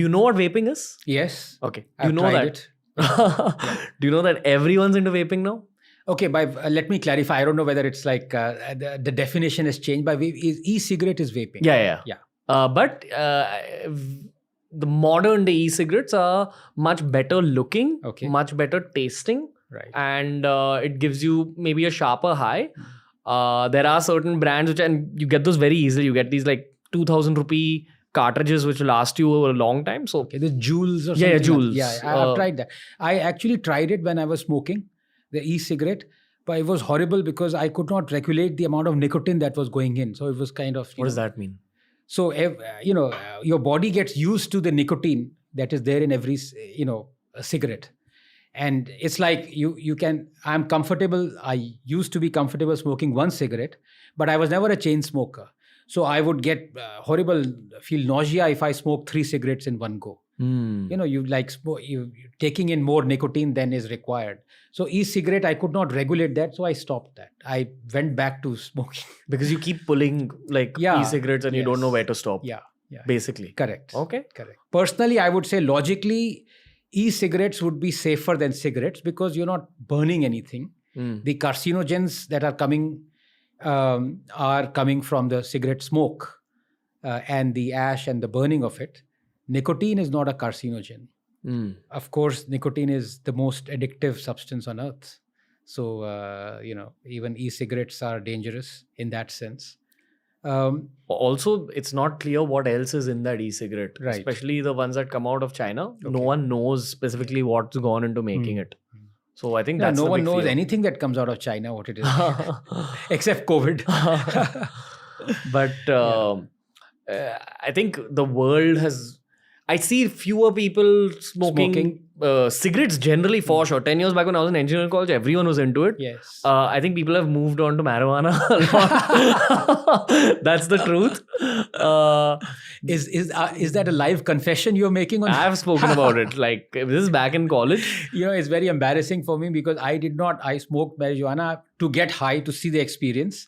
[SPEAKER 2] you know what vaping is?
[SPEAKER 1] Yes.
[SPEAKER 2] Okay. Do
[SPEAKER 1] I've
[SPEAKER 2] you know
[SPEAKER 1] tried
[SPEAKER 2] that?
[SPEAKER 1] it.
[SPEAKER 2] Do you know that everyone's into vaping now?
[SPEAKER 1] Okay, let me clarify. I don't know whether it's like the definition has changed. By e-cigarette is vaping.
[SPEAKER 2] Yeah.
[SPEAKER 1] Yeah.
[SPEAKER 2] But the modern day e-cigarettes are much better looking,
[SPEAKER 1] Okay.
[SPEAKER 2] much better tasting,
[SPEAKER 1] Right.
[SPEAKER 2] and it gives you maybe a sharper high. There are certain brands and you get those very easily. You get these like 2,000 rupee cartridges which will last you a long time. So
[SPEAKER 1] Okay, the Juuls or something.
[SPEAKER 2] Yeah,
[SPEAKER 1] like-
[SPEAKER 2] Juuls.
[SPEAKER 1] Yeah, I've tried that. I actually tried it when I was smoking the e-cigarette, but it was horrible because I could not regulate the amount of nicotine that was going in. So it was kind of.
[SPEAKER 2] what does that mean?
[SPEAKER 1] So your body gets used to the nicotine that is there in every a cigarette, and it's like you can. I'm comfortable. I used to be comfortable smoking one cigarette, but I was never a chain smoker. So I would get feel nausea if I smoke 3 cigarettes in one go. You like you taking in more nicotine than is required. So e-cigarette, I could not regulate that, so I stopped that. I went back to smoking.
[SPEAKER 2] Because you keep pulling like
[SPEAKER 1] Yeah,
[SPEAKER 2] e-cigarettes and you don't know
[SPEAKER 1] yes.
[SPEAKER 2] where to stop.
[SPEAKER 1] Yeah.
[SPEAKER 2] Basically.
[SPEAKER 1] Correct.
[SPEAKER 2] Okay.
[SPEAKER 1] Correct. Personally, I would say logically, e-cigarettes would be safer than cigarettes because you're not burning anything. The carcinogens that are coming from the cigarette smoke and the ash and the burning of it. Nicotine is not a carcinogen. Of course, nicotine is the most addictive substance on earth. So, even e-cigarettes are dangerous in that sense.
[SPEAKER 2] Also, it's not clear what else is in that e-cigarette,
[SPEAKER 1] Right.
[SPEAKER 2] especially the ones that come out of China. No
[SPEAKER 1] Okay.
[SPEAKER 2] one knows specifically what's gone into making it. So I think
[SPEAKER 1] Yeah,
[SPEAKER 2] that's
[SPEAKER 1] no
[SPEAKER 2] the
[SPEAKER 1] one
[SPEAKER 2] big
[SPEAKER 1] knows
[SPEAKER 2] fear.
[SPEAKER 1] anything that comes out of China, what it is, except COVID.
[SPEAKER 2] But I think the world has. I see fewer people smoking. Cigarettes generally, for sure. 10 years back when I was in engineering college, everyone was into it.
[SPEAKER 1] Yes.
[SPEAKER 2] I think people have moved on to marijuana a lot. That's the truth.
[SPEAKER 1] Is that a live confession you're making on?
[SPEAKER 2] I've spoken about it. Like, this is back in college.
[SPEAKER 1] It's very embarrassing for me because I smoked marijuana to get high, to see the experience,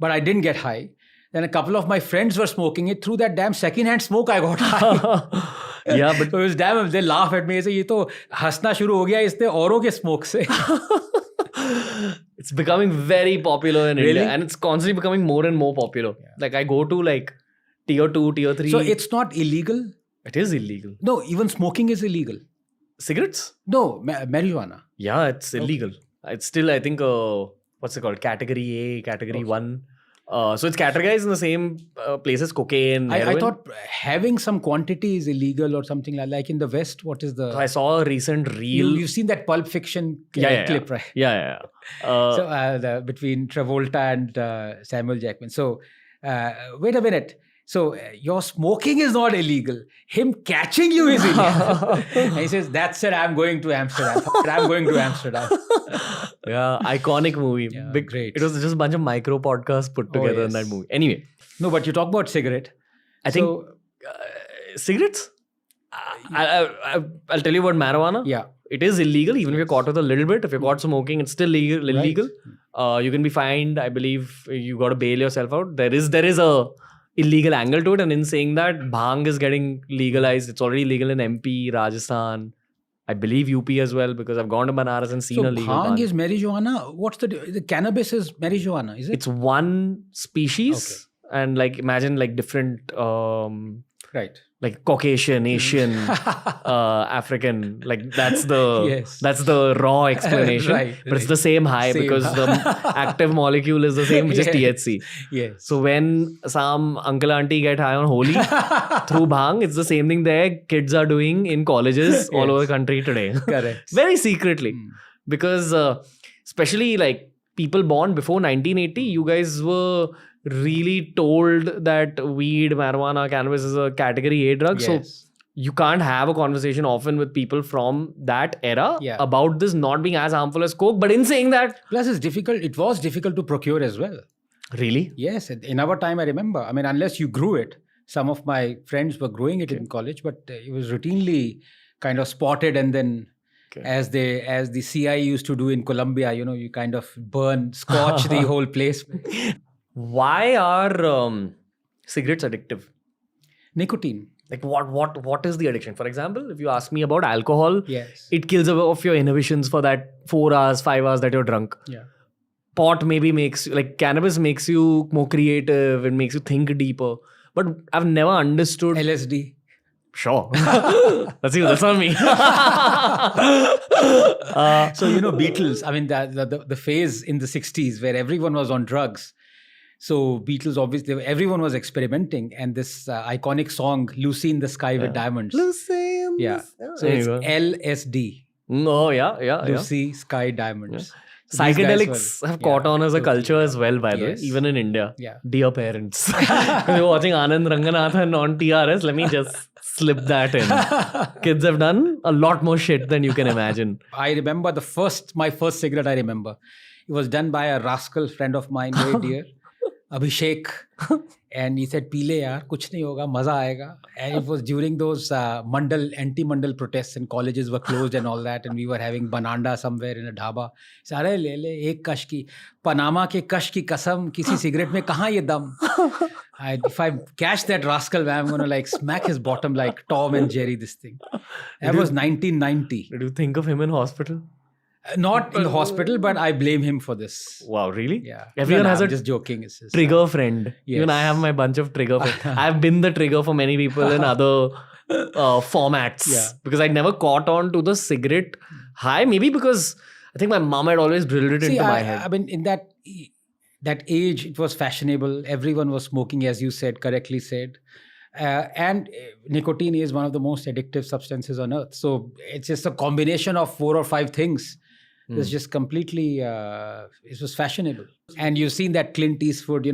[SPEAKER 1] but I didn't get high. Then a couple of my friends were smoking it. Through that damn secondhand smoke, I got high.
[SPEAKER 2] Yeah, but
[SPEAKER 1] So it was damn, they laugh at me. Say, ये तो हंसना शुरू हो गया इससे औरों के smoke से.
[SPEAKER 2] it's becoming very popular in
[SPEAKER 1] Really?
[SPEAKER 2] India, and it's constantly becoming more and more popular. Like, I go to like tier 2, tier 3.
[SPEAKER 1] So it's not illegal?
[SPEAKER 2] It is illegal.
[SPEAKER 1] No, even smoking is illegal.
[SPEAKER 2] Cigarettes?
[SPEAKER 1] No, marijuana.
[SPEAKER 2] Yeah, it's illegal. It's still, I think, what's it called? Category A, Category 1. So it's categorized in the same place as cocaine,
[SPEAKER 1] I
[SPEAKER 2] heroin.
[SPEAKER 1] thought having some quantity is illegal or something like in the West. What is the...
[SPEAKER 2] So I saw a recent reel.
[SPEAKER 1] You've seen that Pulp Fiction clip, right?
[SPEAKER 2] Yeah.
[SPEAKER 1] So between Travolta and Samuel Jackson. So wait a minute. So your smoking is not illegal. Him catching you is illegal. And he says, that's it, I'm going to Amsterdam. I'm going to Amsterdam.
[SPEAKER 2] Yeah, iconic movie.
[SPEAKER 1] Yeah,
[SPEAKER 2] Big,
[SPEAKER 1] great.
[SPEAKER 2] It was just a bunch of micro podcasts put together in that
[SPEAKER 1] yes.
[SPEAKER 2] movie. Anyway,
[SPEAKER 1] No, but you talk about cigarette.
[SPEAKER 2] I think cigarettes. I'll tell you about marijuana.
[SPEAKER 1] Yeah.
[SPEAKER 2] It is illegal, even if you're caught with a little bit. If you're caught smoking, it's still illegal. You can be fined. I believe you got to bail yourself out. There is a illegal angle to it, and in saying that, bhang is getting legalized. It's already legal in MP, Rajasthan, I believe UP as well, because I've gone to Banaras and seen
[SPEAKER 1] So
[SPEAKER 2] a legal
[SPEAKER 1] bhang
[SPEAKER 2] bhang.
[SPEAKER 1] is marijuana. What's the cannabis is marijuana, is it?
[SPEAKER 2] It's one species, and like imagine like different
[SPEAKER 1] Right.
[SPEAKER 2] like Caucasian, Asian, African, like that's the raw explanation.
[SPEAKER 1] Right,
[SPEAKER 2] But it's the same high
[SPEAKER 1] Same.
[SPEAKER 2] because the active molecule is the same, which is
[SPEAKER 1] Yeah.
[SPEAKER 2] THC.
[SPEAKER 1] Yes.
[SPEAKER 2] So when some uncle auntie get high on Holi through bhang, it's the same thing their kids are doing in colleges all over the country today.
[SPEAKER 1] Correct.
[SPEAKER 2] Very secretly. Because especially like people born before 1980, you guys were really told that weed, marijuana, cannabis is a category A drug. So you can't have a conversation often with people from that era about this not being as harmful as coke. But in saying that,
[SPEAKER 1] plus it's difficult. It was difficult to procure as well.
[SPEAKER 2] Really?
[SPEAKER 1] Yes. In our time, I remember. I mean, unless you grew it, some of my friends were growing it in college, but it was routinely kind of spotted, and then as the CI used to do in Colombia, you kind of scorch the whole place.
[SPEAKER 2] Why are cigarettes addictive?
[SPEAKER 1] Nicotine.
[SPEAKER 2] Like what is the addiction? For example, if you ask me about alcohol,
[SPEAKER 1] it
[SPEAKER 2] kills off your inhibitions for that 4 hours, 5 hours that you're drunk.
[SPEAKER 1] Yeah.
[SPEAKER 2] Pot maybe cannabis makes you more creative, it makes you think deeper. But I've never understood.
[SPEAKER 1] LSD.
[SPEAKER 2] Sure. That's on me.
[SPEAKER 1] So, Beatles, I mean, the phase in the 60s where everyone was on drugs. So Beatles, obviously, everyone was experimenting. And this iconic song, Lucy in the Sky with Diamonds.
[SPEAKER 2] Lucy in
[SPEAKER 1] the Sky. So it's LSD.
[SPEAKER 2] Oh, yeah.
[SPEAKER 1] Lucy, Sky, Diamonds.
[SPEAKER 2] Yeah. So psychedelics have caught on as a culture as well, by the way, even in India.
[SPEAKER 1] Yeah.
[SPEAKER 2] Dear parents. If you're watching Anand Ranganathan on TRS, let me just slip that in. Kids have done a lot more shit than you can imagine.
[SPEAKER 1] I remember my first cigarette I remember. It was done by a rascal friend of mine, very dear, Abhishek. And he said, "Pile yaar, kuch nahi hoga, maza aayega." And it was during those anti-mandal protests, and colleges were closed and all that. And we were having bananda somewhere in a dhaba. He said, "Arey le, ek kash ki, Panama ke kash ki kasam, kisi cigarette mein kahan ye dam?" If I catch that rascal, I'm going to smack his bottom like Tom and Jerry, this thing. That was 1990.
[SPEAKER 2] Did you think of him in hospital?
[SPEAKER 1] Not in the hospital, but I blame him for this.
[SPEAKER 2] Wow, really?
[SPEAKER 1] Yeah.
[SPEAKER 2] Everyone has
[SPEAKER 1] I'm just joking. It's just,
[SPEAKER 2] trigger friend.
[SPEAKER 1] Yes.
[SPEAKER 2] Even I have my bunch of trigger friends. I've been the trigger for many people in other formats.
[SPEAKER 1] Yeah.
[SPEAKER 2] Because I never caught on to the cigarette high. Maybe because I think my mom had always drilled it into my head.
[SPEAKER 1] I mean, in that age, it was fashionable. Everyone was smoking, as you said, correctly said. And nicotine is one of the most addictive substances on earth. So it's just a combination of 4 or 5 things. It's just completely, it was fashionable. And you've seen that Clint Eastwood,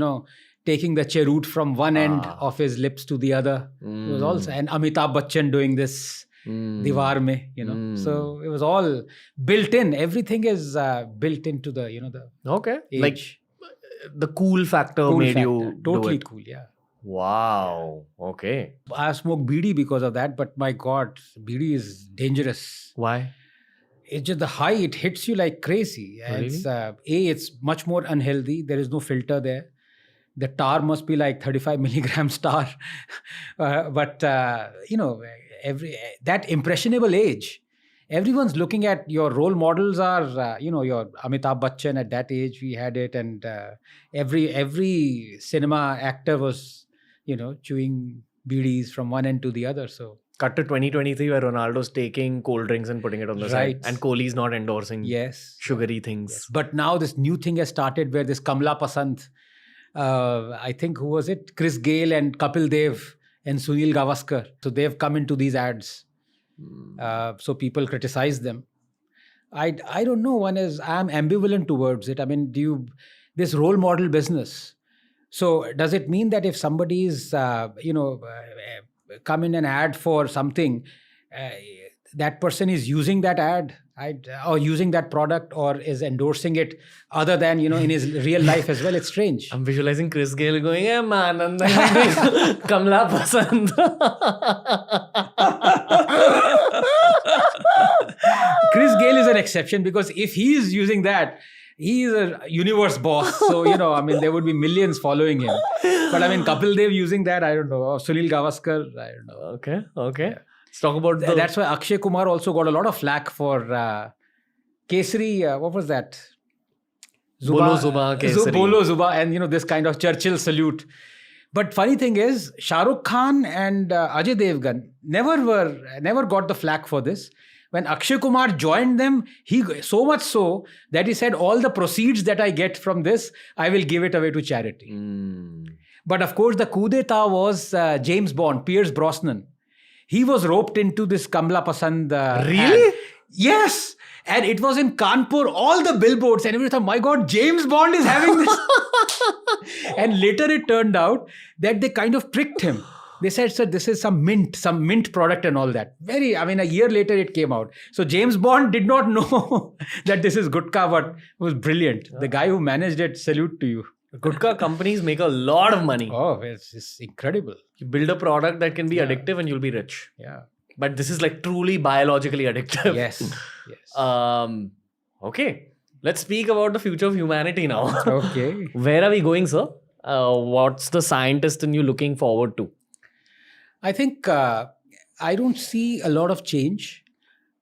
[SPEAKER 1] taking the cheroot from one end of his lips to the other. It was also, and Amitabh Bachchan doing this, Diwar mein, So it was all built in. Everything is built into the, the
[SPEAKER 2] okay.
[SPEAKER 1] age.
[SPEAKER 2] Like the cool factor made you
[SPEAKER 1] totally
[SPEAKER 2] do it.
[SPEAKER 1] Cool, yeah.
[SPEAKER 2] Wow. Okay.
[SPEAKER 1] I smoke BD because of that, but my God, BD is dangerous.
[SPEAKER 2] Why?
[SPEAKER 1] It's just the high, it hits you like crazy.
[SPEAKER 2] Really?
[SPEAKER 1] It's much more unhealthy. There is no filter there. The tar must be like 35 milligrams tar. But that impressionable age, everyone's looking at your role models are, your Amitabh Bachchan at that age, we had it. And every cinema actor was, chewing BDs from one end to the other. So
[SPEAKER 2] cut to 2023 where Ronaldo's taking cold drinks and putting it on the side. And Kohli's not endorsing sugary things.
[SPEAKER 1] Yes. But now this new thing has started where this Kamla Pasand, I think, who was it? Chris Gayle and Kapil Dev and Sunil Gavaskar. So they've come into these ads. So people criticize them. I don't know. I'm ambivalent towards it. I mean, this role model business. So does it mean that if somebody is, come in an ad for something, that person is using that ad or using that product or is endorsing it other than, in his real life as well? It's strange.
[SPEAKER 2] I'm visualizing Chris Gayle going, "Hey man, and then Kamla Pasand."
[SPEAKER 1] Chris Gayle is an exception because if he is using that, he is a universe boss. So, there would be millions following him. But Kapil Dev using that, I don't know. Or Sunil Gavaskar, I don't know.
[SPEAKER 2] Okay. Yeah. Let's talk about
[SPEAKER 1] That's why Akshay Kumar also got a lot of flack for Kesari. What was that?
[SPEAKER 2] Bolo Zuba Kesari.
[SPEAKER 1] Bolo Zuba and, this kind of Churchill salute. But funny thing is, Shah Rukh Khan and Ajay Devgan never got the flack for this. When Akshay Kumar joined them, he so much so that he said, all the proceeds that I get from this, I will give it away to charity. But of course, the coup d'etat was James Bond, Pierce Brosnan. He was roped into this Kamla Pasand
[SPEAKER 2] Really?
[SPEAKER 1] ad. Yes. And it was in Kanpur, all the billboards, and everybody thought, my God, James Bond is having this. And later it turned out that they kind of tricked him. They said, sir, this is some mint product and all that. A year later it came out. So James Bond did not know that this is Gutka, but it was brilliant. The guy who managed it, salute to you.
[SPEAKER 2] Gutka companies make a lot of money.
[SPEAKER 1] Oh, it's incredible.
[SPEAKER 2] You build a product that can be addictive and you'll be rich.
[SPEAKER 1] Yeah.
[SPEAKER 2] But this is like truly biologically addictive.
[SPEAKER 1] Yes.
[SPEAKER 2] Okay. Let's speak about the future of humanity now.
[SPEAKER 1] Okay.
[SPEAKER 2] Where are we going, sir? What's the scientist in you looking forward to?
[SPEAKER 1] I think I don't see a lot of change.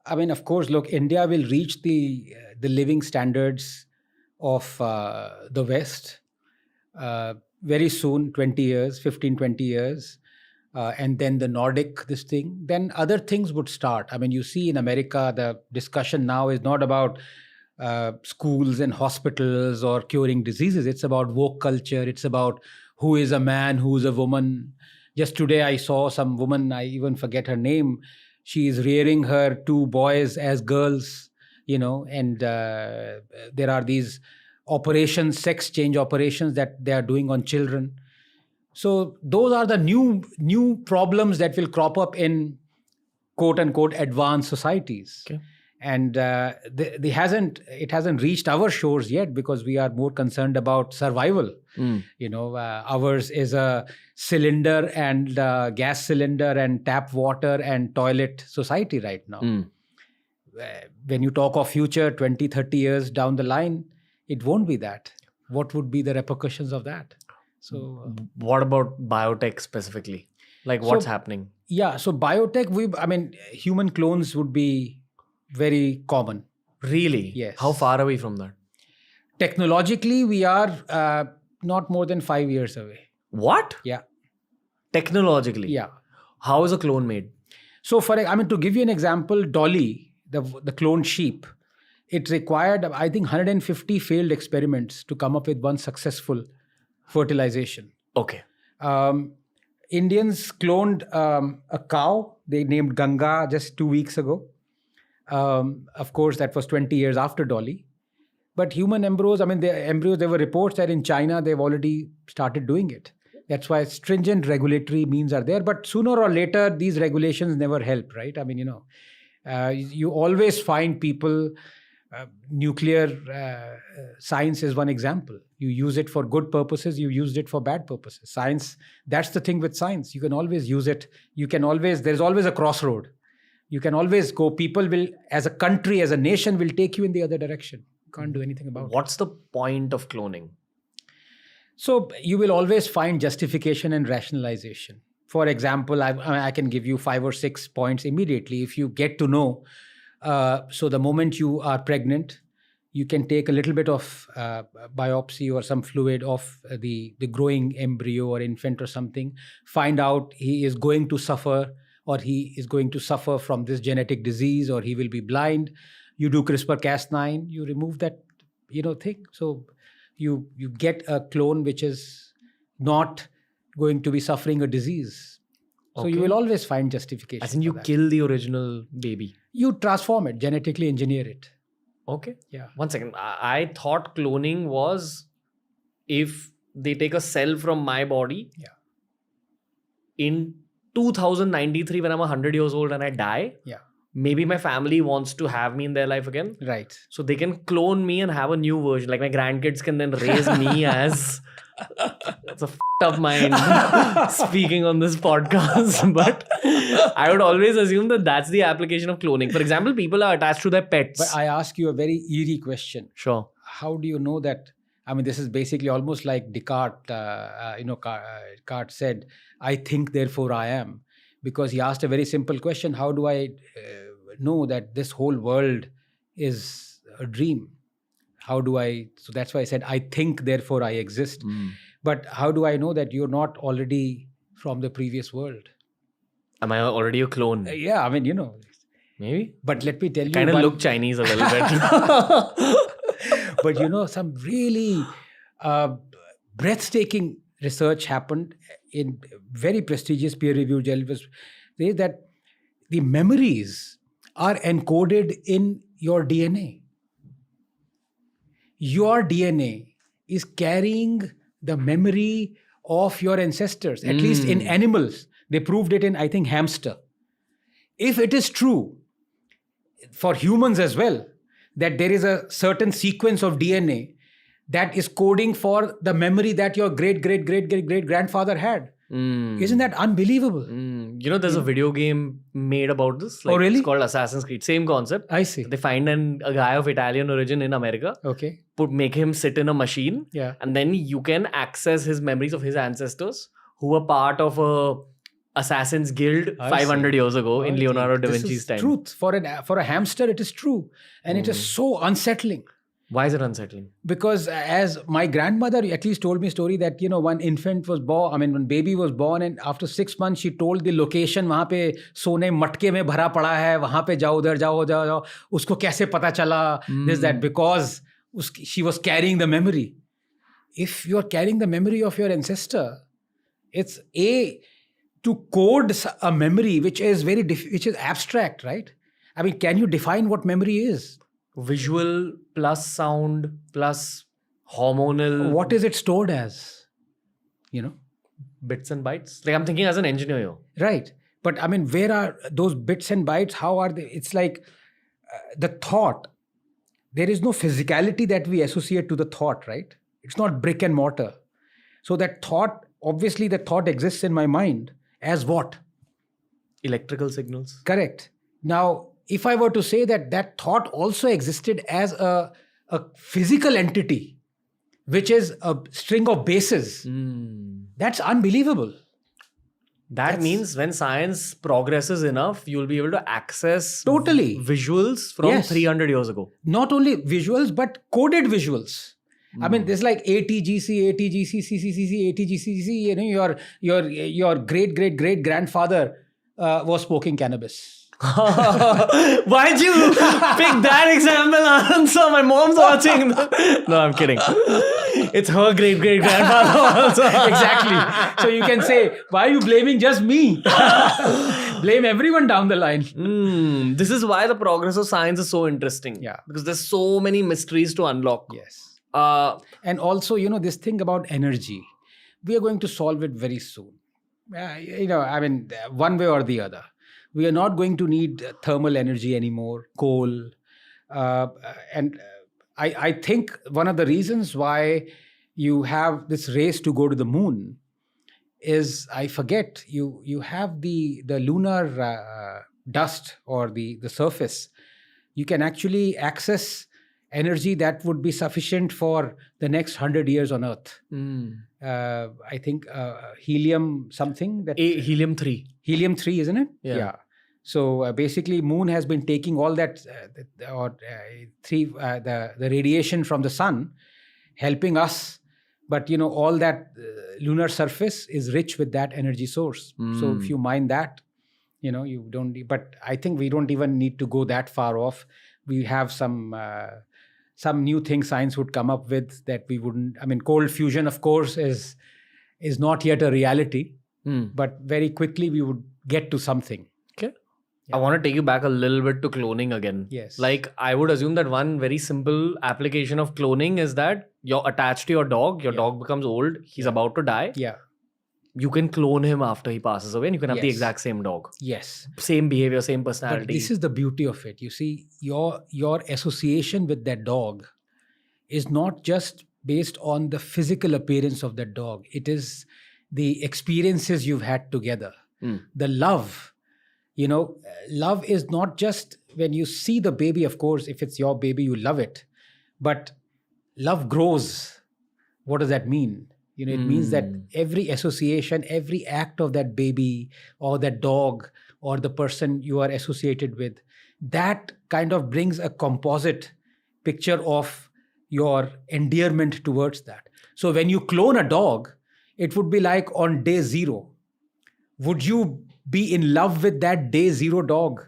[SPEAKER 1] I mean, of course, look, India will reach the living standards of the West very soon, 20 years, 15, 20 years. And then the Nordic, this thing. Then other things would start. I mean, you see in America, the discussion now is not about schools and hospitals or curing diseases. It's about woke culture. It's about who is a man, who is a woman. Just today, I saw some woman, I even forget her name. She is rearing her 2 boys as girls, and there are these operations, sex change operations that they are doing on children. So those are the new problems that will crop up in quote unquote advanced societies. Okay. And it hasn't reached our shores yet because we are more concerned about survival. Ours is a cylinder and gas cylinder and tap water and toilet society right now. When you talk of future 20, 30 years down the line, it won't be that. What would be the repercussions of that? So,
[SPEAKER 2] what about biotech specifically? Like what's happening?
[SPEAKER 1] Yeah, so biotech, human clones would be very common.
[SPEAKER 2] Really?
[SPEAKER 1] Yes.
[SPEAKER 2] How far are we from that?
[SPEAKER 1] Technologically, we are not more than 5 years away.
[SPEAKER 2] What?
[SPEAKER 1] Yeah.
[SPEAKER 2] Technologically?
[SPEAKER 1] Yeah.
[SPEAKER 2] How is a clone made?
[SPEAKER 1] So, to give you an example, Dolly, the cloned sheep, it required, I think, 150 failed experiments to come up with one successful fertilization.
[SPEAKER 2] Okay.
[SPEAKER 1] Indians cloned a cow. They named Ganga just 2 weeks ago. Of course, that was 20 years after Dolly. But human embryos, there were reports that in China, they've already started doing it. That's why stringent regulatory means are there. But sooner or later, these regulations never help, right? You always find people, nuclear science is one example. You use it for good purposes, you used it for bad purposes. Science, that's the thing with science. You can always use it. There's always a crossroad. You can always go, people will, as a country, as a nation, will take you in the other direction. You can't do anything about it.
[SPEAKER 2] What's the point of cloning?
[SPEAKER 1] So you will always find justification and rationalization. For example, I can give you 5 or 6 points immediately. If you get to know, so the moment you are pregnant, you can take a little bit of biopsy or some fluid of the growing embryo or infant or something, find out he is going to suffer or he is going to suffer from this genetic disease or he will be blind. You do CRISPR-Cas9, you remove that thing. So you get a clone which is not going to be suffering a disease. So you will always find justification.
[SPEAKER 2] As in you kill the original baby.
[SPEAKER 1] You transform it, genetically engineer it.
[SPEAKER 2] Okay.
[SPEAKER 1] Yeah.
[SPEAKER 2] 1 second. I thought cloning was if they take a cell from my body.
[SPEAKER 1] Yeah.
[SPEAKER 2] In 2093, when I'm 100 years old and I die.
[SPEAKER 1] Yeah.
[SPEAKER 2] Maybe my family wants to have me in their life again.
[SPEAKER 1] Right.
[SPEAKER 2] So they can clone me and have a new version. Like my grandkids can then raise me as... That's a up mind speaking on this podcast. But I would always assume that that's the application of cloning. For example, people are attached to their pets.
[SPEAKER 1] But I ask you a very eerie question.
[SPEAKER 2] Sure.
[SPEAKER 1] How do you know that? This is basically almost like Descartes. Descartes said, I think, therefore I am. Because he asked a very simple question. How do I know that this whole world is a dream? So that's why I said, I think, therefore I exist. But how do I know that you're not already from the previous world?
[SPEAKER 2] Am I already a clone?
[SPEAKER 1] Yeah,
[SPEAKER 2] Maybe.
[SPEAKER 1] But let me tell you.
[SPEAKER 2] Kind of look Chinese a little bit.
[SPEAKER 1] But some really breathtaking research happened in very prestigious peer-reviewed journals. Say that the memories are encoded in your DNA. Your DNA is carrying the memory of your ancestors, at least in animals. They proved it in, I think, hamster. If it is true for humans as well, that there is a certain sequence of DNA that is coding for the memory that your great-great-great-great-great-grandfather had. Isn't that unbelievable?
[SPEAKER 2] You know, there's a video game made about this.
[SPEAKER 1] Oh, really?
[SPEAKER 2] It's called Assassin's Creed. Same concept.
[SPEAKER 1] I see.
[SPEAKER 2] They find a guy of Italian origin in America.
[SPEAKER 1] Okay.
[SPEAKER 2] Make him sit in a machine.
[SPEAKER 1] Yeah.
[SPEAKER 2] And then you can access his memories of his ancestors who were part of a Assassin's Guild 500 years ago in Leonardo da Vinci's time.
[SPEAKER 1] Truth. For a hamster, it is true. And it is so unsettling.
[SPEAKER 2] Why is it unsettling?
[SPEAKER 1] Because as my grandmother at least told me a story that, one infant was born, when baby was born, and after 6 months, she told the location, वहाँ पे सोने मटके में भरा पड़ा है, वहाँ पे जाओ, उधर जाओ, उसको कैसे पता चला, this, that, because she was carrying the memory. If you're carrying the memory of your ancestor, it's to code a memory which is which is abstract, right? I mean, can you define what memory is?
[SPEAKER 2] Visual plus sound plus hormonal.
[SPEAKER 1] What is it stored as?
[SPEAKER 2] Bits and bytes. Like, I'm thinking as an engineer here.
[SPEAKER 1] Right. But I mean, where are those bits and bytes? How are they? It's like the thought. There is no physicality that we associate to the thought, right? It's not brick and mortar. So that thought, obviously the thought exists in my mind as what?
[SPEAKER 2] Electrical signals.
[SPEAKER 1] Correct. Now, if I were to say that thought also existed as a physical entity, which is a string of bases, that's unbelievable.
[SPEAKER 2] That means when science progresses enough, you'll be able to access
[SPEAKER 1] totally
[SPEAKER 2] visuals from 300 years ago.
[SPEAKER 1] Not only visuals, but coded visuals. I mean, there's like ATGC, CCCC, ATGCC. Your great grandfather was smoking cannabis.
[SPEAKER 2] Why'd you pick that example, Anand? So my mom's watching. No, I'm kidding. It's her great-great-grandfather also.
[SPEAKER 1] Exactly. So you can say, why are you blaming just me? Blame everyone down the line.
[SPEAKER 2] This is why the progress of science is so interesting.
[SPEAKER 1] Yeah.
[SPEAKER 2] Because there's so many mysteries to unlock.
[SPEAKER 1] Yes. And also, this thing about energy, we are going to solve it very soon. One way or the other. We are not going to need thermal energy anymore, coal. And I think one of the reasons why you have this race to go to the moon is, I forget, you have the lunar dust or the surface. You can actually access energy that would be sufficient for the next 100 years on Earth. I think helium something.
[SPEAKER 2] Helium-3.
[SPEAKER 1] Helium-3, isn't it?
[SPEAKER 2] Yeah.
[SPEAKER 1] So basically, moon has been taking all that, the radiation from the sun, helping us. But all that lunar surface is rich with that energy source. So if you mine that, you don't. But I think we don't even need to go that far off. We have some new thing science would come up with that we wouldn't. I mean, cold fusion, of course, is not yet a reality. But very quickly we would get to something.
[SPEAKER 2] I want to take you back a little bit to cloning again.
[SPEAKER 1] Yes.
[SPEAKER 2] Like, I would assume that one very simple application of cloning is that you're attached to your dog. Your dog becomes old. He's about to die.
[SPEAKER 1] Yeah.
[SPEAKER 2] You can clone him after he passes away and you can have the exact same dog.
[SPEAKER 1] Yes.
[SPEAKER 2] Same behavior, same personality.
[SPEAKER 1] But this is the beauty of it. You see, your association with that dog is not just based on the physical appearance of that dog. It is the experiences you've had together. The love. Love is not just when you see the baby, of course, if it's your baby, you love it. But love grows. What does that mean? It means that every association, every act of that baby or that dog or the person you are associated with, that kind of brings a composite picture of your endearment towards that. So when you clone a dog, it would be like on day 0. Would you be in love with that day 0 dog?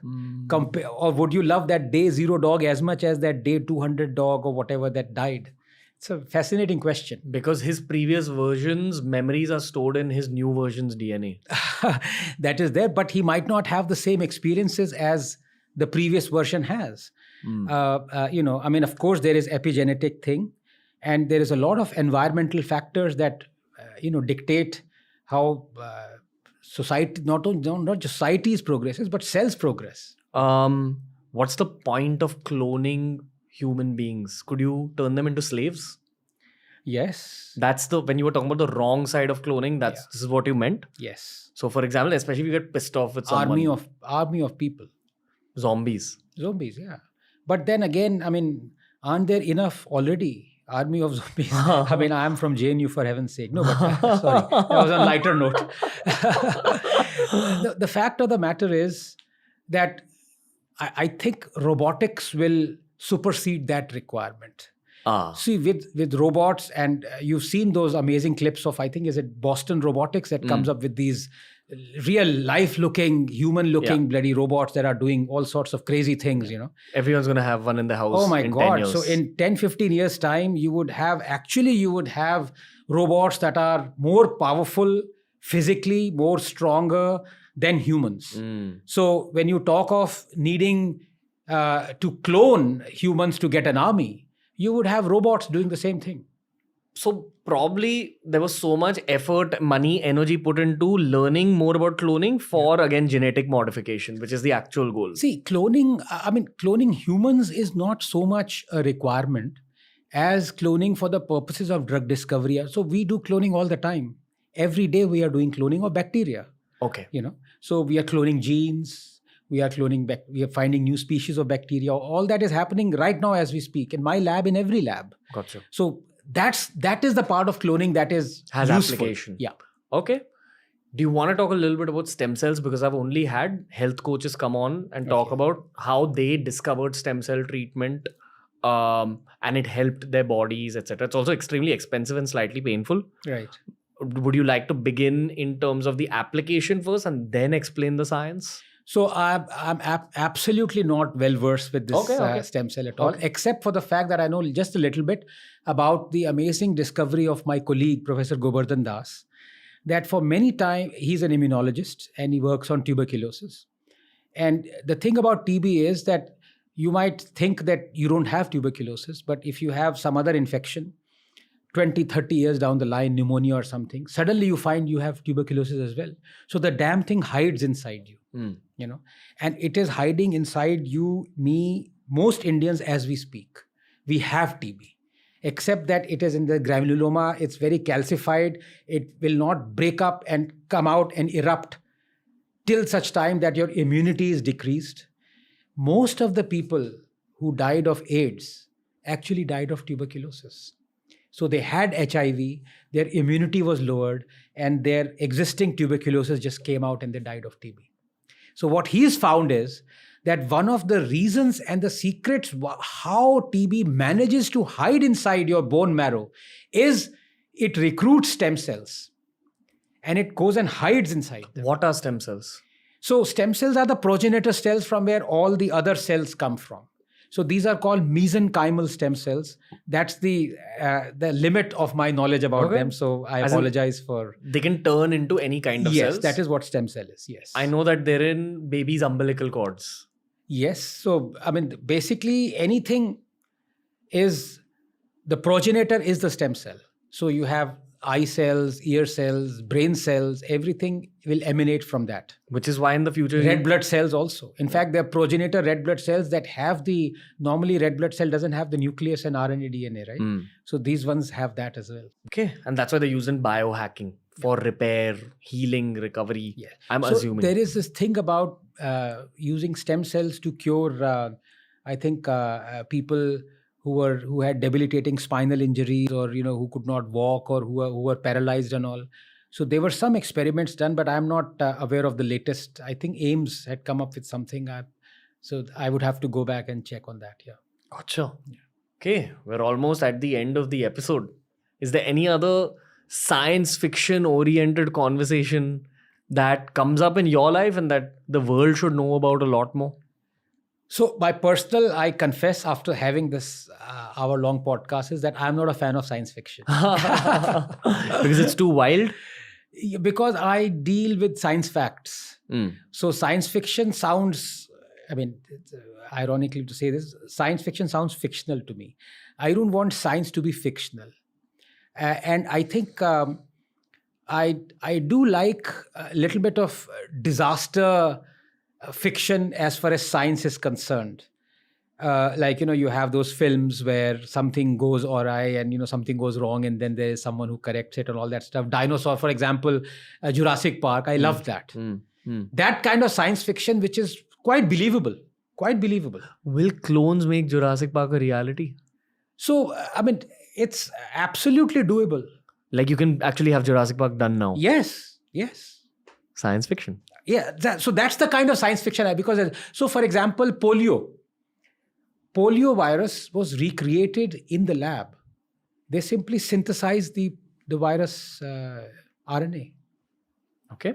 [SPEAKER 1] Or would you love that day 0 dog as much as that day 200 dog or whatever that died? It's a fascinating question.
[SPEAKER 2] Because his previous versions, memories are stored in his new version's DNA.
[SPEAKER 1] That is there, but he might not have the same experiences as the previous version has. Of course, there is epigenetic thing. And there is a lot of environmental factors that dictate how society, not just society's progresses, but cells progress.
[SPEAKER 2] What's the point of cloning human beings? Could you turn them into slaves?
[SPEAKER 1] Yes.
[SPEAKER 2] That's when you were talking about the wrong side of cloning, this is what you meant?
[SPEAKER 1] Yes.
[SPEAKER 2] So for example, especially if you get pissed off with someone.
[SPEAKER 1] Army of people.
[SPEAKER 2] Zombies,
[SPEAKER 1] yeah. But then again, I mean, aren't there enough already? Army of zombies. I mean, I am from JNU, for heaven's sake. No, but sorry, that was on a lighter note. The fact of the matter is that I think robotics will supersede that requirement. See, with robots, and you've seen those amazing clips of, I think, is it Boston Robotics that comes up with these real life-looking, human-looking bloody robots that are doing all sorts of crazy things,
[SPEAKER 2] Everyone's going to have one in the house.
[SPEAKER 1] Oh my
[SPEAKER 2] in
[SPEAKER 1] God.
[SPEAKER 2] 10 years.
[SPEAKER 1] So in 10, 15 years time, you would have robots that are more powerful, physically more stronger than humans. So when you talk of needing to clone humans to get an army, you would have robots doing the same thing.
[SPEAKER 2] So probably there was so much effort, money, energy put into learning more about cloning for, again, genetic modification, which is the actual goal.
[SPEAKER 1] See, cloning humans is not so much a requirement as cloning for the purposes of drug discovery. So we do cloning all the time. Every day we are doing cloning of bacteria.
[SPEAKER 2] Okay.
[SPEAKER 1] So we are cloning genes. We are finding new species of bacteria. All that is happening right now as we speak, in my lab, in every lab.
[SPEAKER 2] Gotcha.
[SPEAKER 1] So that is the part of cloning that has useful.
[SPEAKER 2] Application.
[SPEAKER 1] Yeah.
[SPEAKER 2] Okay. Do you want to talk a little bit about stem cells? Because I've only had health coaches come on and talk about how they discovered stem cell treatment, and it helped their bodies, etc. It's also extremely expensive and slightly painful.
[SPEAKER 1] Right.
[SPEAKER 2] Would you like to begin in terms of the application first and then explain the science?
[SPEAKER 1] So I'm absolutely not well versed with this stem cell at all, except for the fact that I know just a little bit about the amazing discovery of my colleague, Professor Govardhan Das, that for many time, he's an immunologist and he works on tuberculosis. And the thing about TB is that you might think that you don't have tuberculosis, but if you have some other infection, 20, 30 years down the line, pneumonia or something, suddenly you find you have tuberculosis as well. So the damn thing hides inside you. And it is hiding inside you, me, most Indians as we speak. We have TB, except that it is in the granuloma, it's very calcified, it will not break up and come out and erupt till such time that your immunity is decreased. Most of the people who died of AIDS actually died of tuberculosis. So they had HIV, their immunity was lowered, and their existing tuberculosis just came out and they died of TB. So what he's found is that one of the reasons and the secrets how TB manages to hide inside your bone marrow is it recruits stem cells and it goes and hides inside them.
[SPEAKER 2] What are stem cells?
[SPEAKER 1] So stem cells are the progenitor cells from where all the other cells come from. So these are called mesenchymal stem cells. That's the limit of my knowledge about them. So I apologize for...
[SPEAKER 2] They can turn into any kind of cells?
[SPEAKER 1] Yes, that is what stem cell is. Yes.
[SPEAKER 2] I know that they're in babies' umbilical cords.
[SPEAKER 1] Yes. So, I mean, basically anything is... The progenitor is the stem cell. So you have eye cells, ear cells, brain cells, everything will emanate from that.
[SPEAKER 2] Which is why in the future...
[SPEAKER 1] Red blood cells also. In fact, they're progenitor red blood cells that have normally red blood cell doesn't have the nucleus and RNA DNA, right? So these ones have that as well.
[SPEAKER 2] Okay. And that's why they're used in biohacking for repair, healing, recovery. Yeah. I'm assuming.
[SPEAKER 1] There is this thing about using stem cells to cure, I think, people who had debilitating spinal injuries or, who could not walk or who were paralyzed and all. So there were some experiments done, but I'm not aware of the latest. I think AIMS had come up with something. So I would have to go back and check on that. Yeah.
[SPEAKER 2] Gotcha. Yeah. Okay. We're almost at the end of the episode. Is there any other science fiction oriented conversation that comes up in your life and that the world should know about a lot more?
[SPEAKER 1] So my personal, I confess after having this hour-long podcast is that I'm not a fan of science fiction.
[SPEAKER 2] Because it's too wild?
[SPEAKER 1] Because I deal with science facts. So science fiction sounds I mean, it's, ironically to say this, science fiction sounds fictional to me. I don't want science to be fictional. And I think I do like a little bit of disaster fiction as far as science is concerned. Like, you have those films where something goes awry and, something goes wrong, and then there's someone who corrects it and all that stuff. Dinosaur, for example, Jurassic Park, I love that. That kind of science fiction, which is quite believable.
[SPEAKER 2] Will clones make Jurassic Park a reality?
[SPEAKER 1] So, I mean, it's absolutely doable.
[SPEAKER 2] Like you can actually have Jurassic Park done now.
[SPEAKER 1] Yes.
[SPEAKER 2] Science fiction.
[SPEAKER 1] Yeah, so that's the kind of science fiction. So, for example, polio virus was recreated in the lab. They simply synthesized the virus RNA.
[SPEAKER 2] Okay.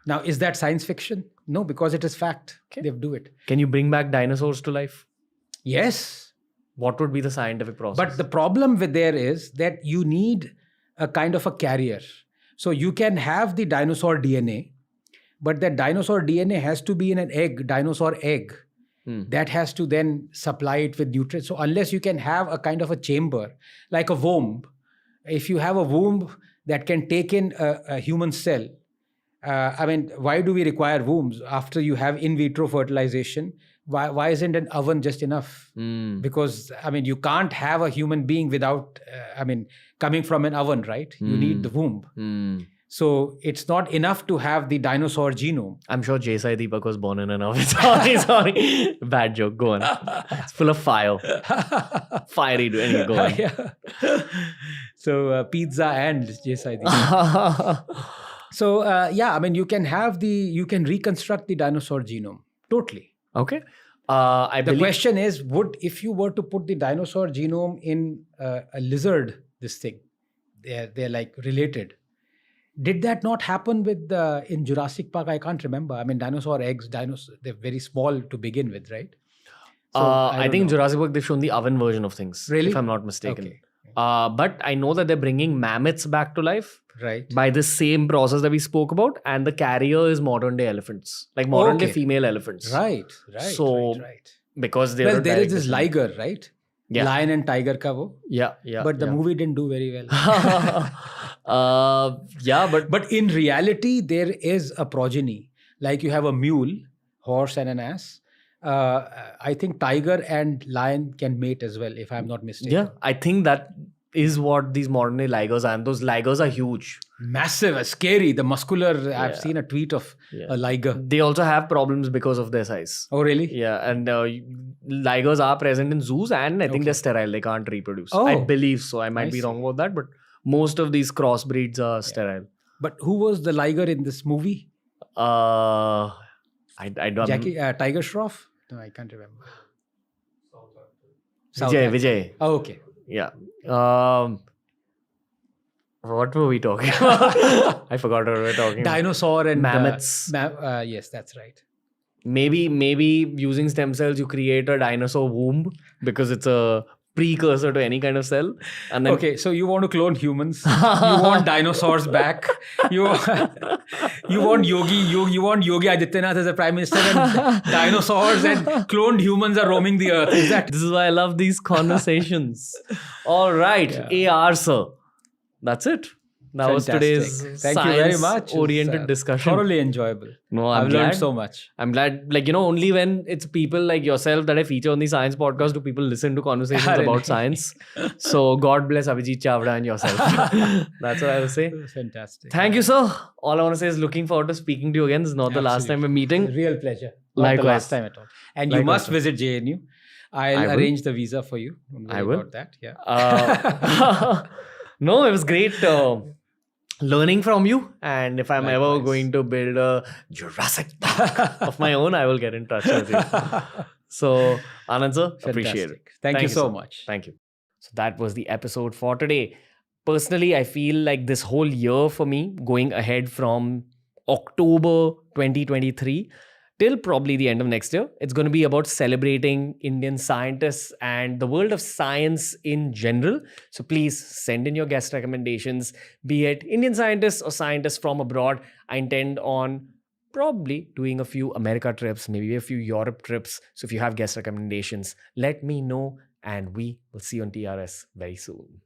[SPEAKER 1] Now, is that science fiction? No, because it is fact.
[SPEAKER 2] Okay.
[SPEAKER 1] They do it.
[SPEAKER 2] Can you bring back dinosaurs to life?
[SPEAKER 1] Yes.
[SPEAKER 2] What would be the scientific process?
[SPEAKER 1] But the problem with there is that you need a kind of a carrier. So you can have the dinosaur DNA, but that dinosaur DNA has to be in an egg, dinosaur egg. That has to then supply it with nutrients. So unless you can have a kind of a chamber, like a womb, if you have a womb that can take in a human cell, why do we require wombs after you have in vitro fertilization? Why isn't an oven just enough? Because, you can't have a human being without, coming from an oven, right? You need the womb. So it's not enough to have the dinosaur genome.
[SPEAKER 2] I'm sure J.S.I. Deepak was born in an oven. Sorry. Bad joke. Go on. It's full of fire. Fiery. Anyway, go on.
[SPEAKER 1] Yeah. So pizza and J.S.I. Deepak. So you can reconstruct the dinosaur genome. Totally.
[SPEAKER 2] Okay.
[SPEAKER 1] The question is, if you were to put the dinosaur genome in a lizard, this thing, they're like related. Did that not happen with in Jurassic Park? I can't remember. Dinosaur eggs, they're very small to begin with, right? So,
[SPEAKER 2] I think in Jurassic Park they've shown the oven version of things.
[SPEAKER 1] Really?
[SPEAKER 2] If I'm not mistaken.
[SPEAKER 1] Okay.
[SPEAKER 2] But I know that they're bringing mammoths back to life.
[SPEAKER 1] Right.
[SPEAKER 2] By the same process that we spoke about, and the carrier is modern day elephants, like modern day female elephants.
[SPEAKER 1] Right.
[SPEAKER 2] So, because
[SPEAKER 1] there is this liger, right?
[SPEAKER 2] Yeah.
[SPEAKER 1] Lion and tiger ka wo.
[SPEAKER 2] Yeah.
[SPEAKER 1] But the movie didn't do very well. But in reality, there is a progeny. Like you have a mule, horse, and an ass. I think tiger and lion can mate as well, if I'm not mistaken.
[SPEAKER 2] Yeah, I think that is what these modern day ligers are, and those ligers are huge.
[SPEAKER 1] Massive, scary. The muscular, I've seen a tweet of a liger.
[SPEAKER 2] They also have problems because of their size.
[SPEAKER 1] Oh, really?
[SPEAKER 2] Yeah, and ligers are present in zoos, and I think they're sterile. They can't reproduce.
[SPEAKER 1] Oh.
[SPEAKER 2] I believe so. I might be wrong about that, but most of these crossbreeds are sterile.
[SPEAKER 1] But who was the liger in this movie?
[SPEAKER 2] I don't.
[SPEAKER 1] Tiger Shroff? No, I can't remember.
[SPEAKER 2] Vijay.
[SPEAKER 1] Oh, okay.
[SPEAKER 2] Yeah. What were we talking about? I forgot what we were talking about.
[SPEAKER 1] Dinosaur and
[SPEAKER 2] mammoths.
[SPEAKER 1] Yes, that's right.
[SPEAKER 2] Maybe using stem cells, you create a dinosaur womb because it's a precursor to any kind of cell. And then
[SPEAKER 1] okay, so you want to clone humans? You want dinosaurs back? You want Yogi Adityanath as a prime minister, and dinosaurs and cloned humans are roaming the earth.
[SPEAKER 2] This is why I love these conversations. All right, AR sir. That's it. That was today's
[SPEAKER 1] Thank you very much.
[SPEAKER 2] Science-oriented discussion.
[SPEAKER 1] Thoroughly enjoyable.
[SPEAKER 2] No,
[SPEAKER 1] I've learned so much.
[SPEAKER 2] I'm glad, only when it's people like yourself that I feature on the science podcast do people listen to conversations about science. So God bless Abhijit Chavda and yourself. That's what I will say.
[SPEAKER 1] Fantastic.
[SPEAKER 2] Thank you, sir. All I want to say is looking forward to speaking to you again. This is not the last time we're meeting.
[SPEAKER 1] Real pleasure.
[SPEAKER 2] Not
[SPEAKER 1] Likewise. The last time at all. And you must visit JNU. I'll arrange the visa for you.
[SPEAKER 2] I will.
[SPEAKER 1] About that. Yeah.
[SPEAKER 2] No, it was great learning from you. And if I'm ever going to build a Jurassic Park of my own, I will get in touch with you. So, Anand sir, appreciate it.
[SPEAKER 1] Thank you so much.
[SPEAKER 2] Thank you. So that was the episode for today. Personally, I feel like this whole year for me, going ahead from October 2023 till probably the end of next year, it's going to be about celebrating Indian scientists and the world of science in general. So please send in your guest recommendations, be it Indian scientists or scientists from abroad. I intend on probably doing a few America trips, maybe a few Europe trips. So if you have guest recommendations, let me know, and we will see you on TRS very soon.